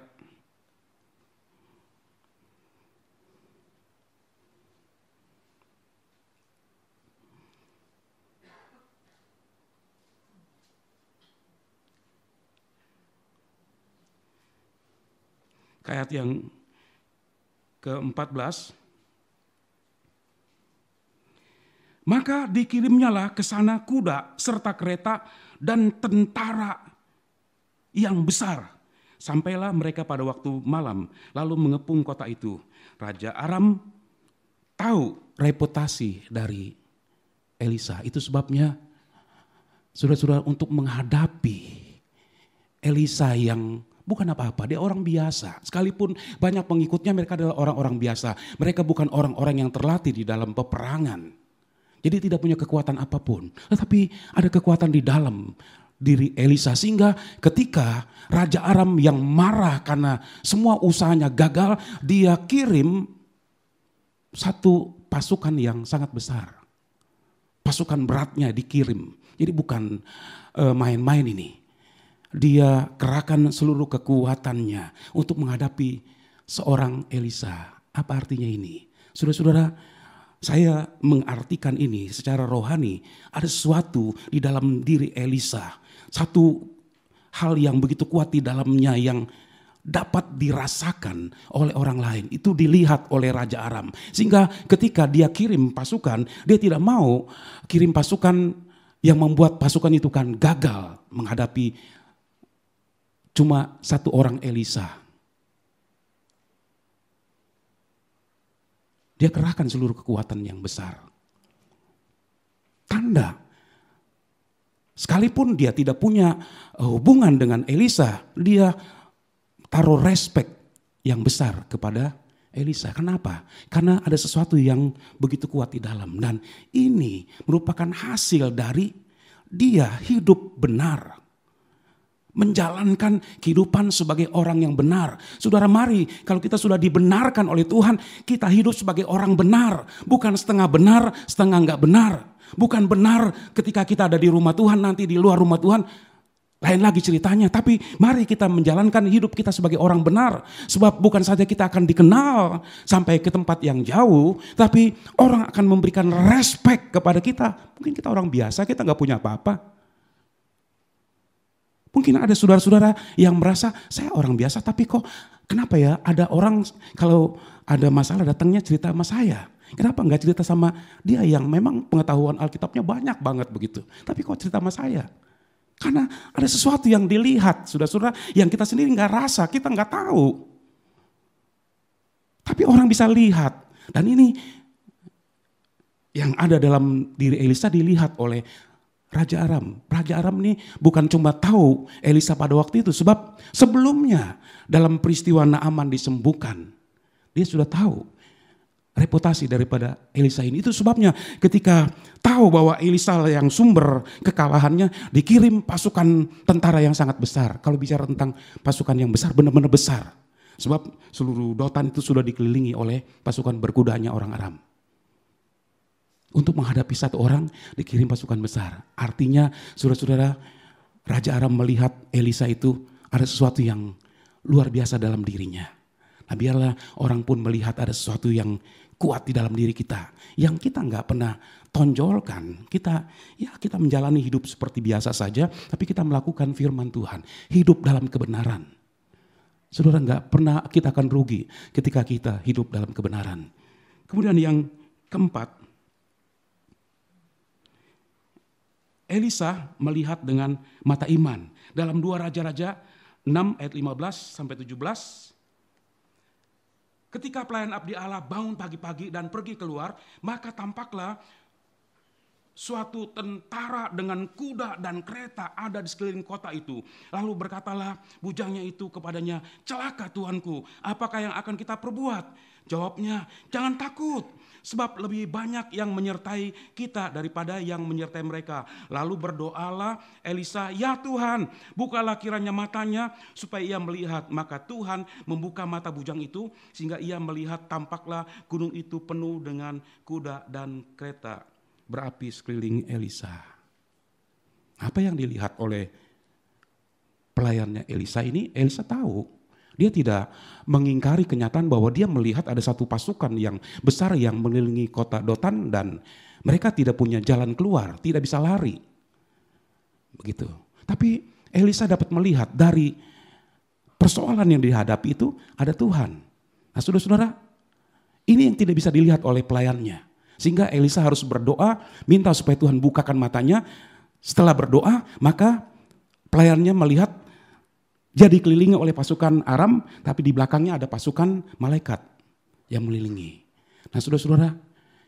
ayat yang ke-14. Maka dikirimnyalah ke sana kuda serta kereta dan tentara yang besar. Sampailah mereka pada waktu malam lalu mengepung kota itu. Raja Aram tahu reputasi dari Elisa. Itu sebabnya saudara-saudara untuk menghadapi Elisa yang bukan apa-apa, dia orang biasa. Sekalipun banyak pengikutnya, mereka adalah orang-orang biasa. Mereka bukan orang-orang yang terlatih di dalam peperangan. Jadi tidak punya kekuatan apapun. Tetapi ada kekuatan di dalam diri Elisa. Sehingga ketika Raja Aram yang marah karena semua usahanya gagal, dia kirim satu pasukan yang sangat besar. Pasukan beratnya dikirim. Jadi bukan main-main ini. Dia kerahkan seluruh kekuatannya untuk menghadapi seorang Elisa. Apa artinya ini? Saudara-saudara, saya mengartikan ini secara rohani. Ada sesuatu di dalam diri Elisa. Satu hal yang begitu kuat di dalamnya yang dapat dirasakan oleh orang lain. Itu dilihat oleh Raja Aram. Sehingga ketika dia kirim pasukan, dia tidak mau kirim pasukan yang membuat pasukan itu kan gagal menghadapi cuma satu orang Elisa. Dia kerahkan seluruh kekuatan yang besar. Tanda. Sekalipun dia tidak punya hubungan dengan Elisa, dia taruh respek yang besar kepada Elisa. Kenapa? Karena ada sesuatu yang begitu kuat di dalam. Dan ini merupakan hasil dari dia hidup benar. Menjalankan kehidupan sebagai orang yang benar. Saudara, mari kalau kita sudah dibenarkan oleh Tuhan, kita hidup sebagai orang benar. Bukan setengah benar, setengah enggak benar. Bukan benar ketika kita ada di rumah Tuhan, nanti di luar rumah Tuhan, lain lagi ceritanya. Tapi mari kita menjalankan hidup kita sebagai orang benar. Sebab bukan saja kita akan dikenal sampai ke tempat yang jauh, tapi orang akan memberikan respek kepada kita. Mungkin kita orang biasa, kita enggak punya apa-apa. Mungkin ada saudara-saudara yang merasa saya orang biasa tapi kok kenapa ya ada orang kalau ada masalah datangnya cerita sama saya. Kenapa enggak cerita sama dia yang memang pengetahuan Alkitabnya banyak banget begitu. Tapi kok cerita sama saya. Karena ada sesuatu yang dilihat saudara-saudara yang kita sendiri enggak rasa, kita enggak tahu. Tapi orang bisa lihat. Dan ini yang ada dalam diri Elisa dilihat oleh Raja Aram. Raja Aram ini bukan cuma tahu Elisa pada waktu itu. Sebab sebelumnya dalam peristiwa Naaman disembuhkan. Dia sudah tahu reputasi daripada Elisa ini. Itu sebabnya ketika tahu bahwa Elisa yang sumber kekalahannya, dikirim pasukan tentara yang sangat besar. Kalau bicara tentang pasukan yang besar, benar-benar besar. Sebab seluruh Dotan itu sudah dikelilingi oleh pasukan berkudanya orang Aram. Untuk menghadapi satu orang dikirim pasukan besar. Artinya saudara-saudara, Raja Aram melihat Elisa itu ada sesuatu yang luar biasa dalam dirinya. Nah, biarlah orang pun melihat ada sesuatu yang kuat di dalam diri kita. Yang kita enggak pernah tonjolkan. Kita menjalani hidup seperti biasa saja, tapi kita melakukan firman Tuhan. Hidup dalam kebenaran. Saudara, nggak pernah kita akan rugi ketika kita hidup dalam kebenaran. Kemudian yang keempat, Elisa melihat dengan mata iman. Dalam 2 Raja-Raja 6 ayat 15 sampai 17. Ketika pelayan abdi Allah bangun pagi-pagi dan pergi keluar, maka tampaklah suatu tentara dengan kuda dan kereta ada di sekeliling kota itu. Lalu berkatalah bujangnya itu kepadanya, "Celaka tuanku, apakah yang akan kita perbuat?" Jawabnya, "Jangan takut, sebab lebih banyak yang menyertai kita daripada yang menyertai mereka." Lalu berdoalah Elisa, "Ya Tuhan, bukalah kiranya matanya supaya ia melihat." Maka Tuhan membuka mata bujang itu sehingga ia melihat, tampaklah gunung itu penuh dengan kuda dan kereta berapi sekeliling Elisa. Apa yang dilihat oleh pelayannya Elisa ini? Elisa tahu. Dia tidak mengingkari kenyataan bahwa dia melihat ada satu pasukan yang besar yang mengelilingi kota Dotan dan mereka tidak punya jalan keluar, tidak bisa lari. Begitu. Tapi Elisa dapat melihat dari persoalan yang dihadapi itu ada Tuhan. Nah, saudara-saudara, ini yang tidak bisa dilihat oleh pelayannya. Sehingga Elisa harus berdoa, minta supaya Tuhan bukakan matanya. Setelah berdoa, maka pelayannya melihat dia dikelilingi oleh pasukan Aram, tapi di belakangnya ada pasukan malaikat yang mengelilingi. Nah, saudara-saudara,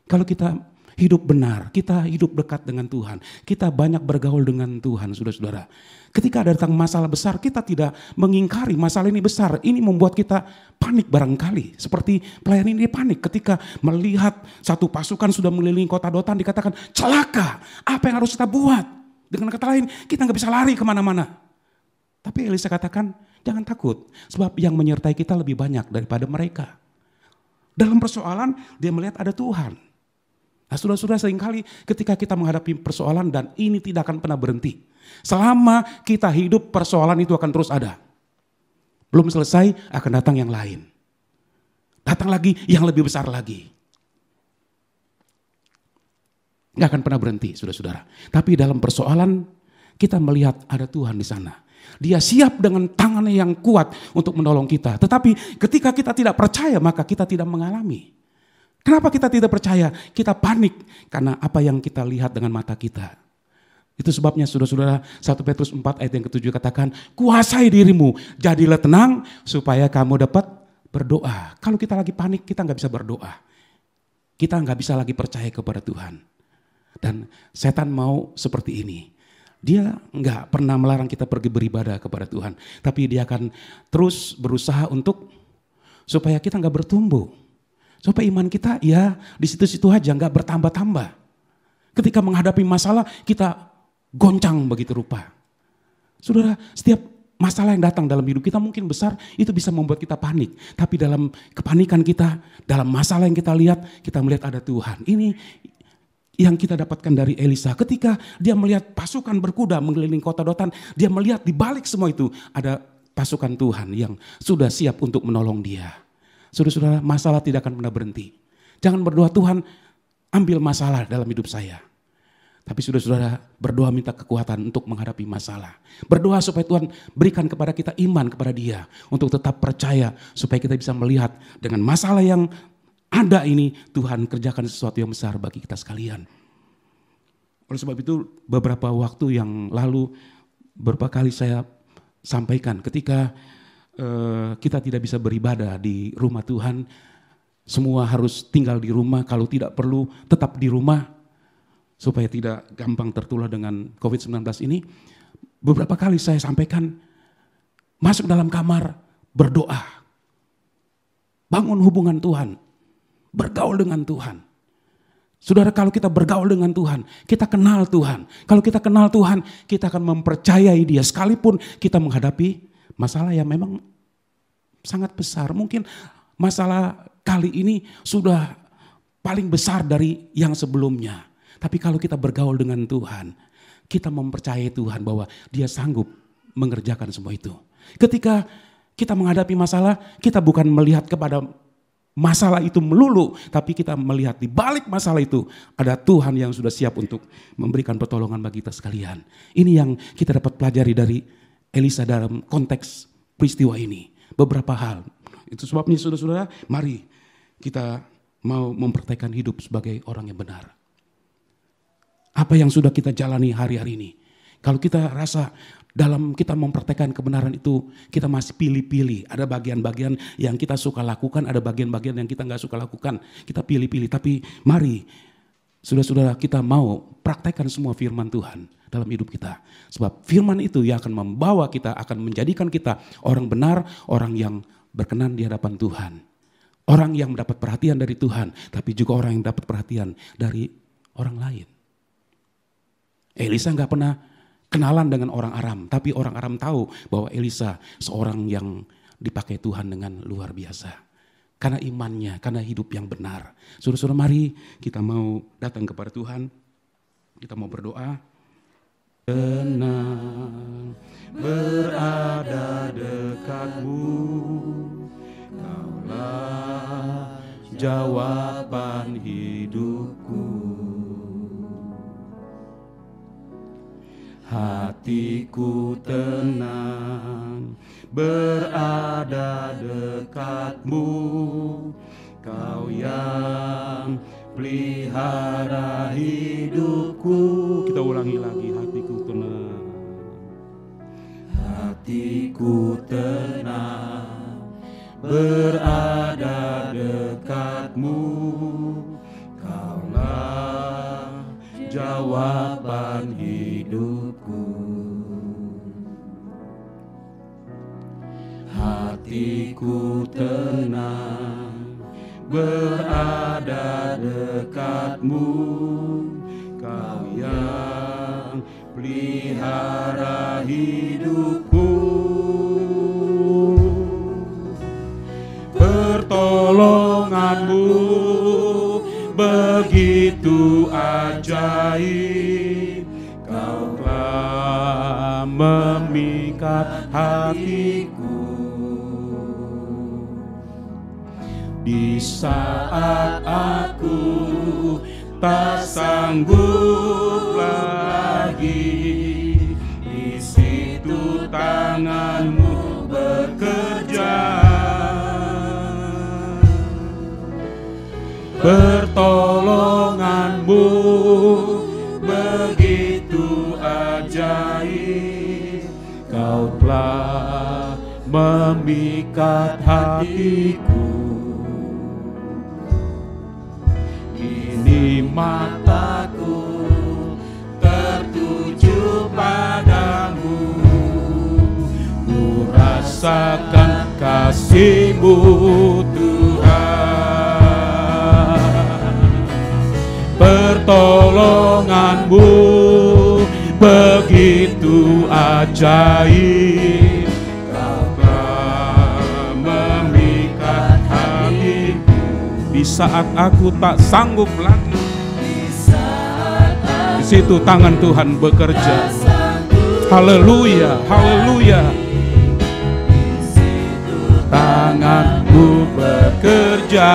kalau kita hidup benar, kita hidup dekat dengan Tuhan, kita banyak bergaul dengan Tuhan, saudara-saudara. Ketika ada datang masalah besar, kita tidak mengingkari masalah ini besar. Ini membuat kita panik barangkali. Seperti pelayan ini panik ketika melihat satu pasukan sudah mengelilingi kota Dotan, dikatakan, "Celaka, apa yang harus kita buat?" Dengan kata lain, kita nggak bisa lari kemana-mana. Tapi Elisa katakan, jangan takut, sebab yang menyertai kita lebih banyak daripada mereka. Dalam persoalan, dia melihat ada Tuhan. Nah, saudara-saudara, seringkali ketika kita menghadapi persoalan dan ini tidak akan pernah berhenti. Selama kita hidup, persoalan itu akan terus ada. Belum selesai, akan datang yang lain. Datang lagi yang lebih besar lagi. Gak akan pernah berhenti, saudara-saudara. Tapi dalam persoalan, kita melihat ada Tuhan di sana. Dia siap dengan tangannya yang kuat untuk menolong kita. Tetapi ketika kita tidak percaya, maka kita tidak mengalami. Kenapa kita tidak percaya? Kita panik karena apa yang kita lihat dengan mata kita. Itu sebabnya saudara-saudara 1 Petrus 4 ayat yang ke-7 katakan, "Kuasai dirimu, jadilah tenang supaya kamu dapat berdoa." Kalau kita lagi panik, kita nggak bisa berdoa. Kita nggak bisa lagi percaya kepada Tuhan. Dan setan mau seperti ini. Dia nggak pernah melarang kita pergi beribadah kepada Tuhan. Tapi dia akan terus berusaha untuk supaya kita nggak bertumbuh. Supaya iman kita ya di situ-situ aja, nggak bertambah-tambah. Ketika menghadapi masalah kita goncang begitu rupa. Saudara, setiap masalah yang datang dalam hidup kita mungkin besar, itu bisa membuat kita panik. Tapi dalam kepanikan kita, dalam masalah yang kita lihat, kita melihat ada Tuhan. Ini yang kita dapatkan dari Elisa. Ketika dia melihat pasukan berkuda mengelilingi kota Dotan, dia melihat di balik semua itu ada pasukan Tuhan yang sudah siap untuk menolong dia. Saudara-saudara, masalah tidak akan pernah berhenti. Jangan berdoa, "Tuhan, ambil masalah dalam hidup saya." Tapi saudara-saudara, berdoa minta kekuatan untuk menghadapi masalah. Berdoa supaya Tuhan berikan kepada kita iman kepada Dia. Untuk tetap percaya supaya kita bisa melihat dengan masalah yang ada ini, Tuhan kerjakan sesuatu yang besar bagi kita sekalian. Oleh sebab itu beberapa waktu yang lalu, beberapa kali saya sampaikan ketika kita tidak bisa beribadah di rumah Tuhan, semua harus tinggal di rumah, kalau tidak perlu tetap di rumah supaya tidak gampang tertular dengan COVID-19 ini. Beberapa kali saya sampaikan, masuk dalam kamar, berdoa, bangun hubungan Tuhan, bergaul dengan Tuhan. Saudara, kalau kita bergaul dengan Tuhan, kita kenal Tuhan. Kalau kita kenal Tuhan, kita akan mempercayai Dia sekalipun kita menghadapi masalah yang memang sangat besar. Mungkin masalah kali ini sudah paling besar dari yang sebelumnya. Tapi kalau kita bergaul dengan Tuhan, kita mempercayai Tuhan bahwa Dia sanggup mengerjakan semua itu. Ketika kita menghadapi masalah, kita bukan melihat kepada masalah itu melulu, tapi kita melihat di balik masalah itu ada Tuhan yang sudah siap untuk memberikan pertolongan bagi kita sekalian. Ini yang kita dapat pelajari dari Elisa dalam konteks peristiwa ini. beberapa hal. Itu sebabnya saudara-saudara, mari kita mau mempraktekkan hidup sebagai orang yang benar. Apa yang sudah kita jalani hari-hari ini. Kalau kita rasa dalam kita mempraktekkan kebenaran itu, kita masih pilih-pilih. Ada bagian-bagian yang kita suka lakukan, ada bagian-bagian yang kita nggak suka lakukan. Kita pilih-pilih, tapi mari saudara-saudara kita mau praktekkan semua firman Tuhan dalam hidup kita. Sebab firman itu yang akan membawa kita, akan menjadikan kita orang benar, orang yang berkenan di hadapan Tuhan. Orang yang mendapat perhatian dari Tuhan, tapi juga orang yang dapat perhatian dari orang lain. Elisa nggak pernah kenalan dengan orang Aram, tapi orang Aram tahu bahwa Elisa seorang yang dipakai Tuhan dengan luar biasa. Karena imannya, karena hidup yang benar. Saudara-saudara, mari kita mau datang kepada Tuhan, kita mau berdoa. Tenang berada dekatmu, Kaulah jawaban hidupku. Hatiku tenang berada dekatmu, Kau yang pelihara hidupku. Kita ulangi lagi, hatiku tenang. Hatiku tenang berada dekatmu, Kaulah jawaban hidupku. Hatiku tenang berada dekatmu, Kau yang pelihara hidupku. Pertolonganmu begitu ajaib, Kau telah memikat hatiku. Di saat aku tak sanggup lagi, di situ tanganmu bekerja. Pertolonganmu begitu ajaib, Kau telah memikat hatiku. Kini mataku tertuju padamu, ku rasakan kasih-Mu Tuhan. Pertolongan-Mu begitu ajaib, Kau telah memikat hatiku. Di saat aku tak sanggup lagi, di situ tangan Tuhan bekerja. Haleluya, haleluya. Tangan-Mu bekerja.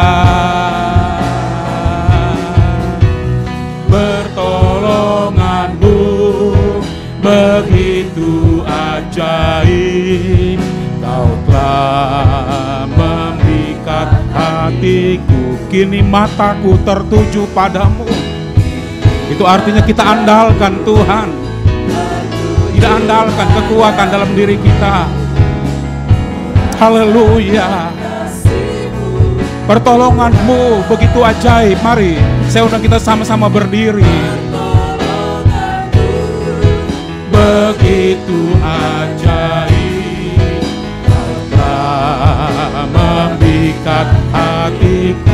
Pertolongan-Mu begitu ajaib, Kau telah memikat hatiku. Kini mataku tertuju padamu. Itu artinya kita andalkan Tuhan, tidak andalkan kekuatan dalam diri kita. Haleluya. Pertolongan-Mu begitu ajaib. Mari saya undang kita sama-sama berdiri. Begitu ajaib, Kau telah memikat hatiku.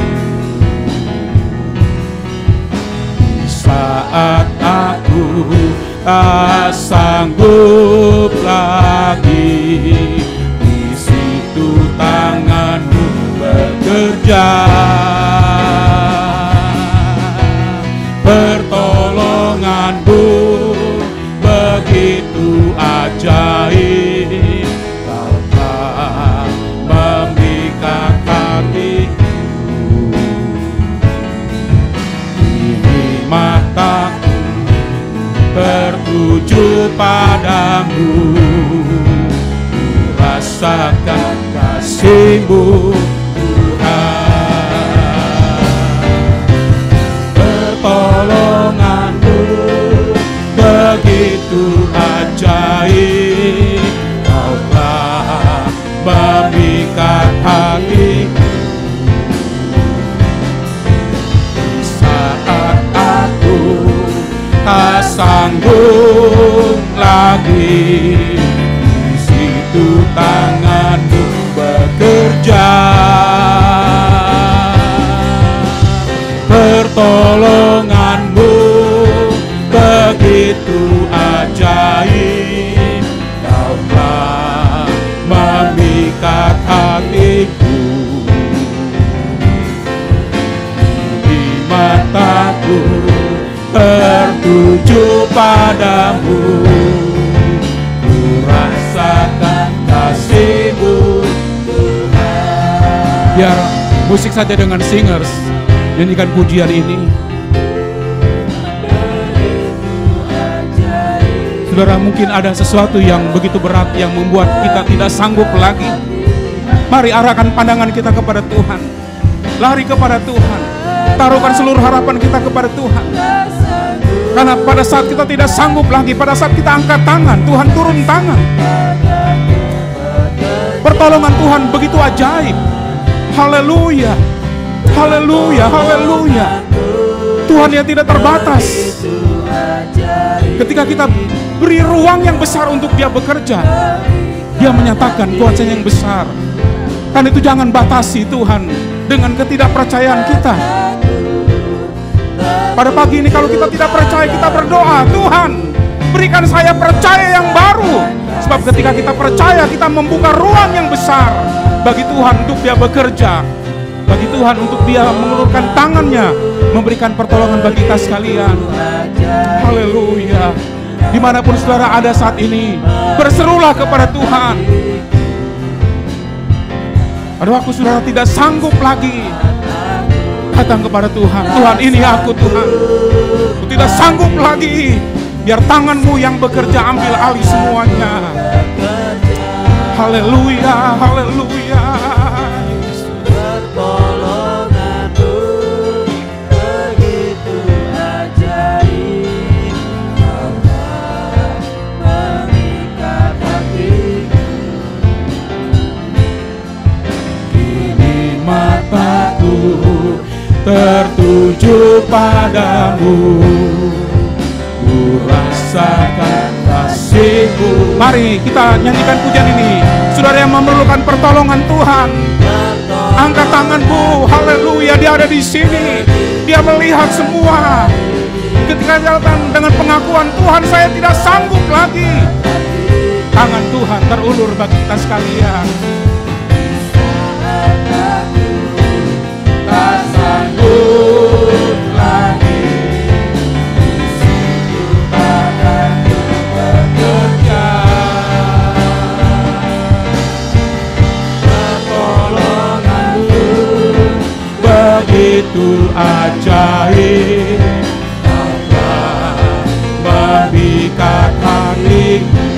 Saat aku tak sanggup lagi, di situ tangan-Mu bekerja. Pertolongan-Mu begitu ajaib, Kau telah memikat hatiku. Kini mataku tertuju padamu, ku rasakan kasih-Mu Tuhan. Pertolongan-Mu begitu ajaib, Kau telah memikat hatiku. Saat aku tak sanggup lagi, di situ tangan-Mu bekerja. Pertolongan-Mu begitu ajaib, Kau telah memikat hatiku. Di mataku tertuju padamu, ku rasakan kasih-Mu Tuhan. Biar musik saja dengan singers nyanyikan pujian ini. Saudara, mungkin ada sesuatu yang begitu berat yang membuat kita tidak sanggup lagi. Mari arahkan pandangan kita kepada Tuhan. Lari kepada Tuhan. Taruhkan seluruh harapan kita kepada Tuhan. Karena pada saat kita tidak sanggup lagi, pada saat kita angkat tangan, Tuhan turun tangan. Pertolongan Tuhan begitu ajaib. Haleluya. Haleluya, haleluya. Tuhan yang tidak terbatas. Ketika kita beri ruang yang besar untuk Dia bekerja, Dia menyatakan kuasanya yang besar. Kan itu jangan batasi Tuhan dengan ketidakpercayaan kita. Pada pagi ini kalau kita tidak percaya, kita berdoa, Tuhan berikan saya percaya yang baru. Sebab ketika kita percaya, kita membuka ruang yang besar bagi Tuhan untuk Dia bekerja, bagi Tuhan untuk Dia mengulurkan tangannya, memberikan pertolongan bagi kita sekalian. Haleluya. Dimanapun saudara ada saat ini, berserulah kepada Tuhan. Pada waktu saudara tidak sanggup lagi, datang kepada Tuhan. Tuhan, ini aku Tuhan, aku tidak sanggup lagi. Biar tangan-Mu yang bekerja, ambil alih semuanya. Haleluya, haleluya. Tertuju padamu, ku rasakan kasih-Mu. Mari kita nyanyikan pujian ini. Saudara yang memerlukan pertolongan Tuhan, angkat tanganmu. Haleluya, Dia ada di sini. Dia melihat semua. Ketika datang dengan pengakuan, Tuhan saya tidak sanggup lagi, tangan Tuhan terulur bagi kita sekalian. Tak sanggup lagi, tangan-Mu bekerja. Pertolongan-Mu begitu ajaib, Kau telah memikat hatiku.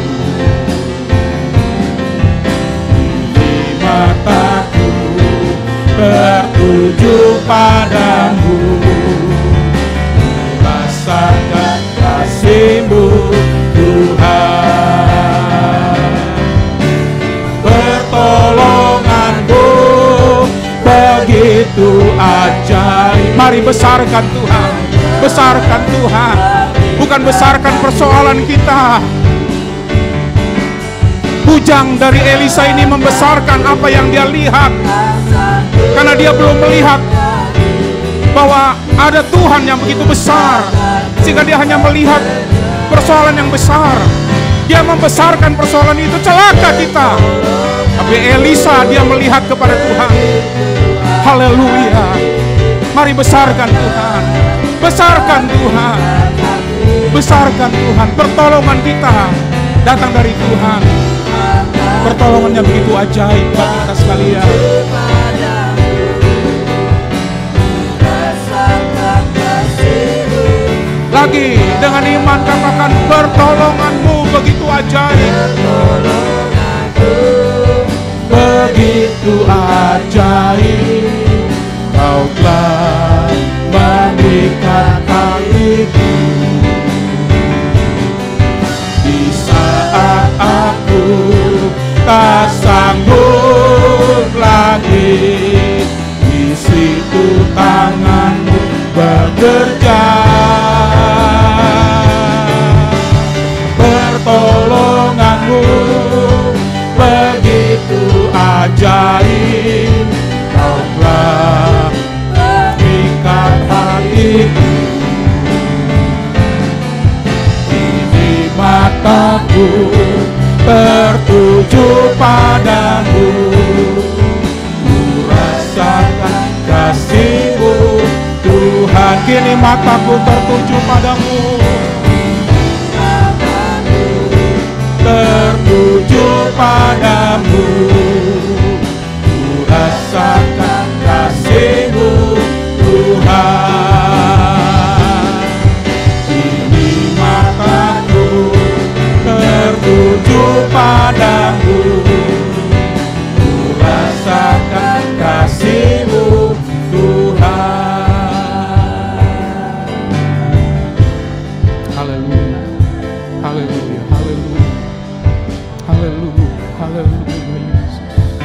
Di mataku tertuju padamu, rasakan kasih-Mu Tuhan. Pertolongan-Mu begitu ajaib. Mari besarkan Tuhan, besarkan Tuhan. Bukan besarkan persoalan kita. Bujang dari Elisa ini membesarkan apa yang dia lihat, karena dia belum melihat bahwa ada Tuhan yang begitu besar, sehingga dia hanya melihat persoalan yang besar. Dia membesarkan persoalan itu, celaka kita. Tapi Elisa dia melihat kepada Tuhan. Haleluya. Mari besarkan Tuhan, besarkan Tuhan, besarkan Tuhan. Pertolongan kita datang dari Tuhan. Pertolongannya begitu ajaib bagi kita sekalian. Lagi dengan iman katakan, pertolongan-Mu begitu ajaib. begitu ajaib, Kau telah mengikat hatiku. Di saat aku tak sanggup lagi, di situ tangan-Mu bekerja. Pertolongan-Mu begitu ajaib, Kau telah mengikat hatiku. Kini mataku tertuju padamu, ku rasakan kasih-Mu Tuhan. Kini mataku tertuju padamu, tertuju padamu, ku rasakan kasih-Mu Tuhan. Kini mataku tertuju padamu, ku rasakan kasih-Mu Tuhan. Haleluya, haleluya, haleluya, haleluya, haleluya, Yesus.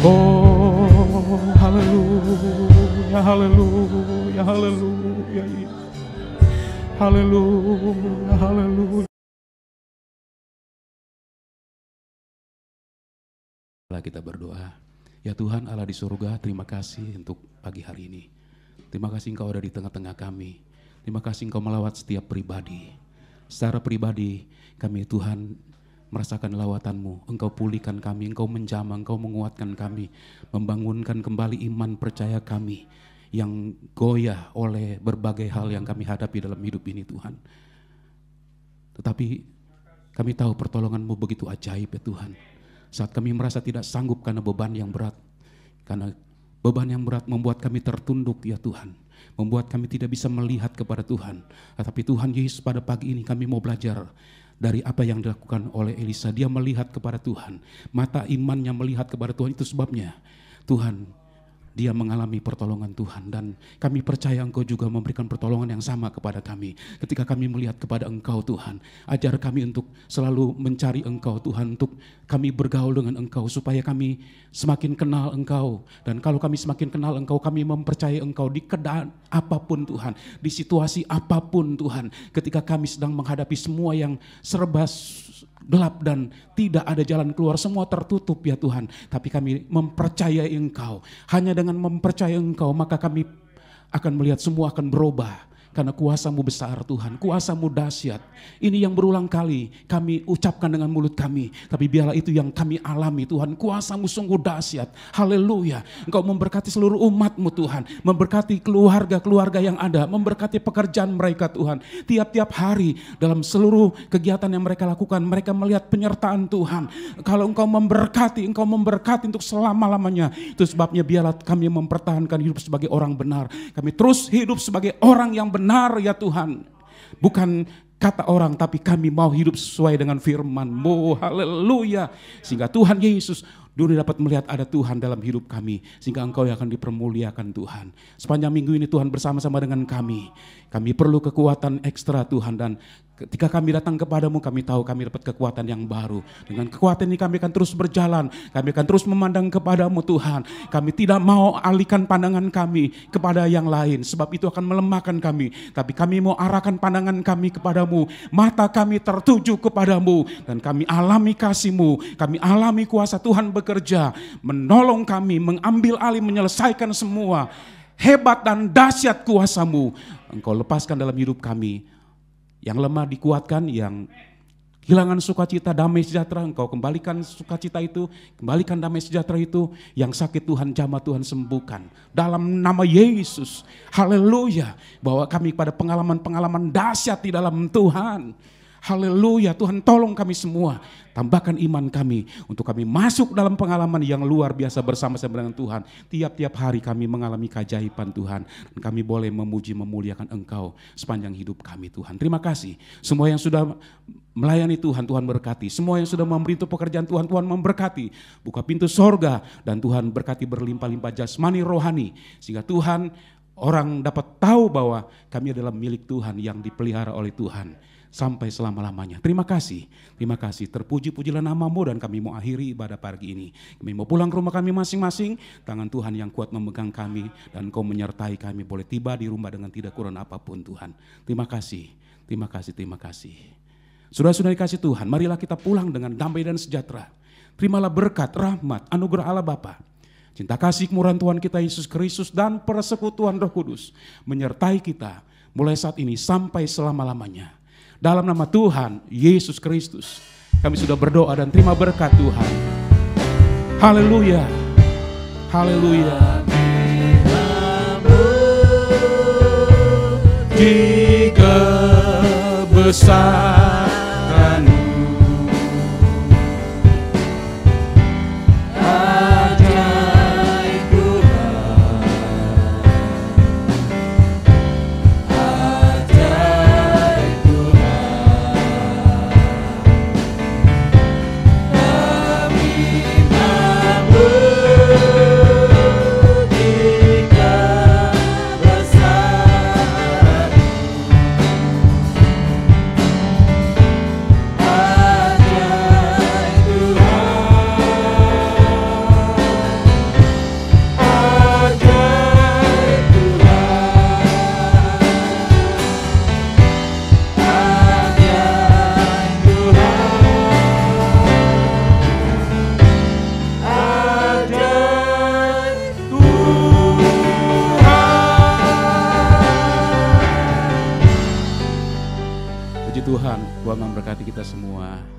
Oh, haleluya, haleluya, haleluya, Yesus. Haleluya, haleluya. Kita berdoa. Ya Tuhan Allah di surga, terima kasih untuk pagi hari ini. Terima kasih Engkau ada di tengah-tengah kami. Terima kasih Engkau melawat setiap pribadi. Secara pribadi kami Tuhan merasakan lawatan-Mu. Engkau pulihkan kami, Engkau menjamah, Engkau menguatkan kami. Membangunkan kembali iman percaya kami yang goyah oleh berbagai hal yang kami hadapi dalam hidup ini Tuhan. Tetapi kami tahu pertolongan-Mu begitu ajaib ya Tuhan. Saat kami merasa tidak sanggup karena beban yang berat. Karena beban yang berat membuat kami tertunduk ya Tuhan. Membuat kami tidak bisa melihat kepada Tuhan. Tetapi Tuhan Yesus pada pagi ini kami mau belajar dari apa yang dilakukan oleh Elisa. Dia melihat kepada Tuhan. Mata imannya melihat kepada Tuhan. Itu sebabnya Tuhan dia mengalami pertolongan Tuhan. Dan kami percaya Engkau juga memberikan pertolongan yang sama kepada kami. Ketika kami melihat kepada Engkau Tuhan. Ajar kami untuk selalu mencari Engkau Tuhan. Untuk kami bergaul dengan Engkau. Supaya kami semakin kenal Engkau. Dan kalau kami semakin kenal Engkau, kami mempercayai Engkau di keadaan apapun Tuhan. Di situasi apapun Tuhan. Ketika kami sedang menghadapi semua yang serba gelap dan tidak ada jalan keluar, semua tertutup ya Tuhan. Tapi kami mempercayai Engkau. Hanya dengan mempercayai Engkau maka kami akan melihat semua akan berubah. Karena kuasa-Mu besar Tuhan, kuasa-Mu dahsyat. Ini yang berulang kali kami ucapkan dengan mulut kami. Tapi biarlah itu yang kami alami Tuhan. Kuasa-Mu sungguh dahsyat. Haleluya. Engkau memberkati seluruh umat-Mu Tuhan. Memberkati keluarga-keluarga yang ada. Memberkati pekerjaan mereka Tuhan. Tiap-tiap hari dalam seluruh kegiatan yang mereka lakukan. Mereka melihat penyertaan Tuhan. Kalau Engkau memberkati untuk selama-lamanya. Itu sebabnya biarlah kami mempertahankan hidup sebagai orang benar. Kami terus hidup sebagai orang yang benar ya Tuhan. Bukan kata orang, tapi kami mau hidup sesuai dengan firman-Mu. Haleluya. Sehingga Tuhan Yesus dulu dapat melihat ada Tuhan dalam hidup kami. Sehingga Engkau yang akan dipermuliakan Tuhan. Sepanjang minggu ini Tuhan bersama-sama dengan kami. Kami perlu kekuatan ekstra Tuhan. Dan ketika kami datang kepadamu, kami tahu kami dapat kekuatan yang baru. Dengan kekuatan ini kami akan terus berjalan. Kami akan terus memandang kepadamu Tuhan. Kami tidak mau alihkan pandangan kami kepada yang lain. Sebab itu akan melemahkan kami. Tapi kami mau arahkan pandangan kami kepadamu. Mata kami tertuju kepadamu. Dan kami alami kasih-Mu. Kami alami kuasa Tuhan bekerja. Menolong kami, mengambil alih, menyelesaikan semua. Hebat dan dahsyat kuasa-Mu. Engkau lepaskan dalam hidup kami. Yang lemah dikuatkan, yang kehilangan sukacita, damai sejahtera, Engkau kembalikan sukacita itu, kembalikan damai sejahtera itu. Yang sakit Tuhan jamah, Tuhan sembuhkan. Dalam nama Yesus, haleluya. Bawa kami pada pengalaman-pengalaman dahsyat di dalam Tuhan. Haleluya, Tuhan tolong kami semua. Tambahkan iman kami untuk kami masuk dalam pengalaman yang luar biasa bersama-sama dengan Tuhan. Tiap-tiap hari kami mengalami keajaiban Tuhan. Dan kami boleh memuji memuliakan Engkau sepanjang hidup kami Tuhan. Terima kasih. Semua yang sudah melayani Tuhan, Tuhan berkati. Semua yang sudah memberi untuk pekerjaan Tuhan, Tuhan memberkati. Buka pintu sorga dan Tuhan berkati berlimpah-limpah jasmani rohani. Sehingga Tuhan, orang dapat tahu bahwa kami adalah milik Tuhan yang dipelihara oleh Tuhan sampai selama-lamanya. Terima kasih, terpuji-pujilah nama-Mu dan kami mau akhiri ibadah pagi ini. Kami mau pulang ke rumah kami masing-masing, tangan Tuhan yang kuat memegang kami dan Engkau menyertai kami boleh tiba di rumah dengan tidak kurang apapun Tuhan. Terima kasih. Saudara-saudara dikasih Tuhan, marilah kita pulang dengan damai dan sejahtera. Terimalah berkat, rahmat, anugerah Allah Bapa, cinta kasih kemurahan Tuhan kita Yesus Kristus dan persekutuan Roh Kudus menyertai kita mulai saat ini sampai selama-lamanya. Dalam nama Tuhan Yesus Kristus kami sudah berdoa dan terima berkat Tuhan. Haleluya. Haleluya. Di kebesaran-Mu Tuhan memberkati kita semua.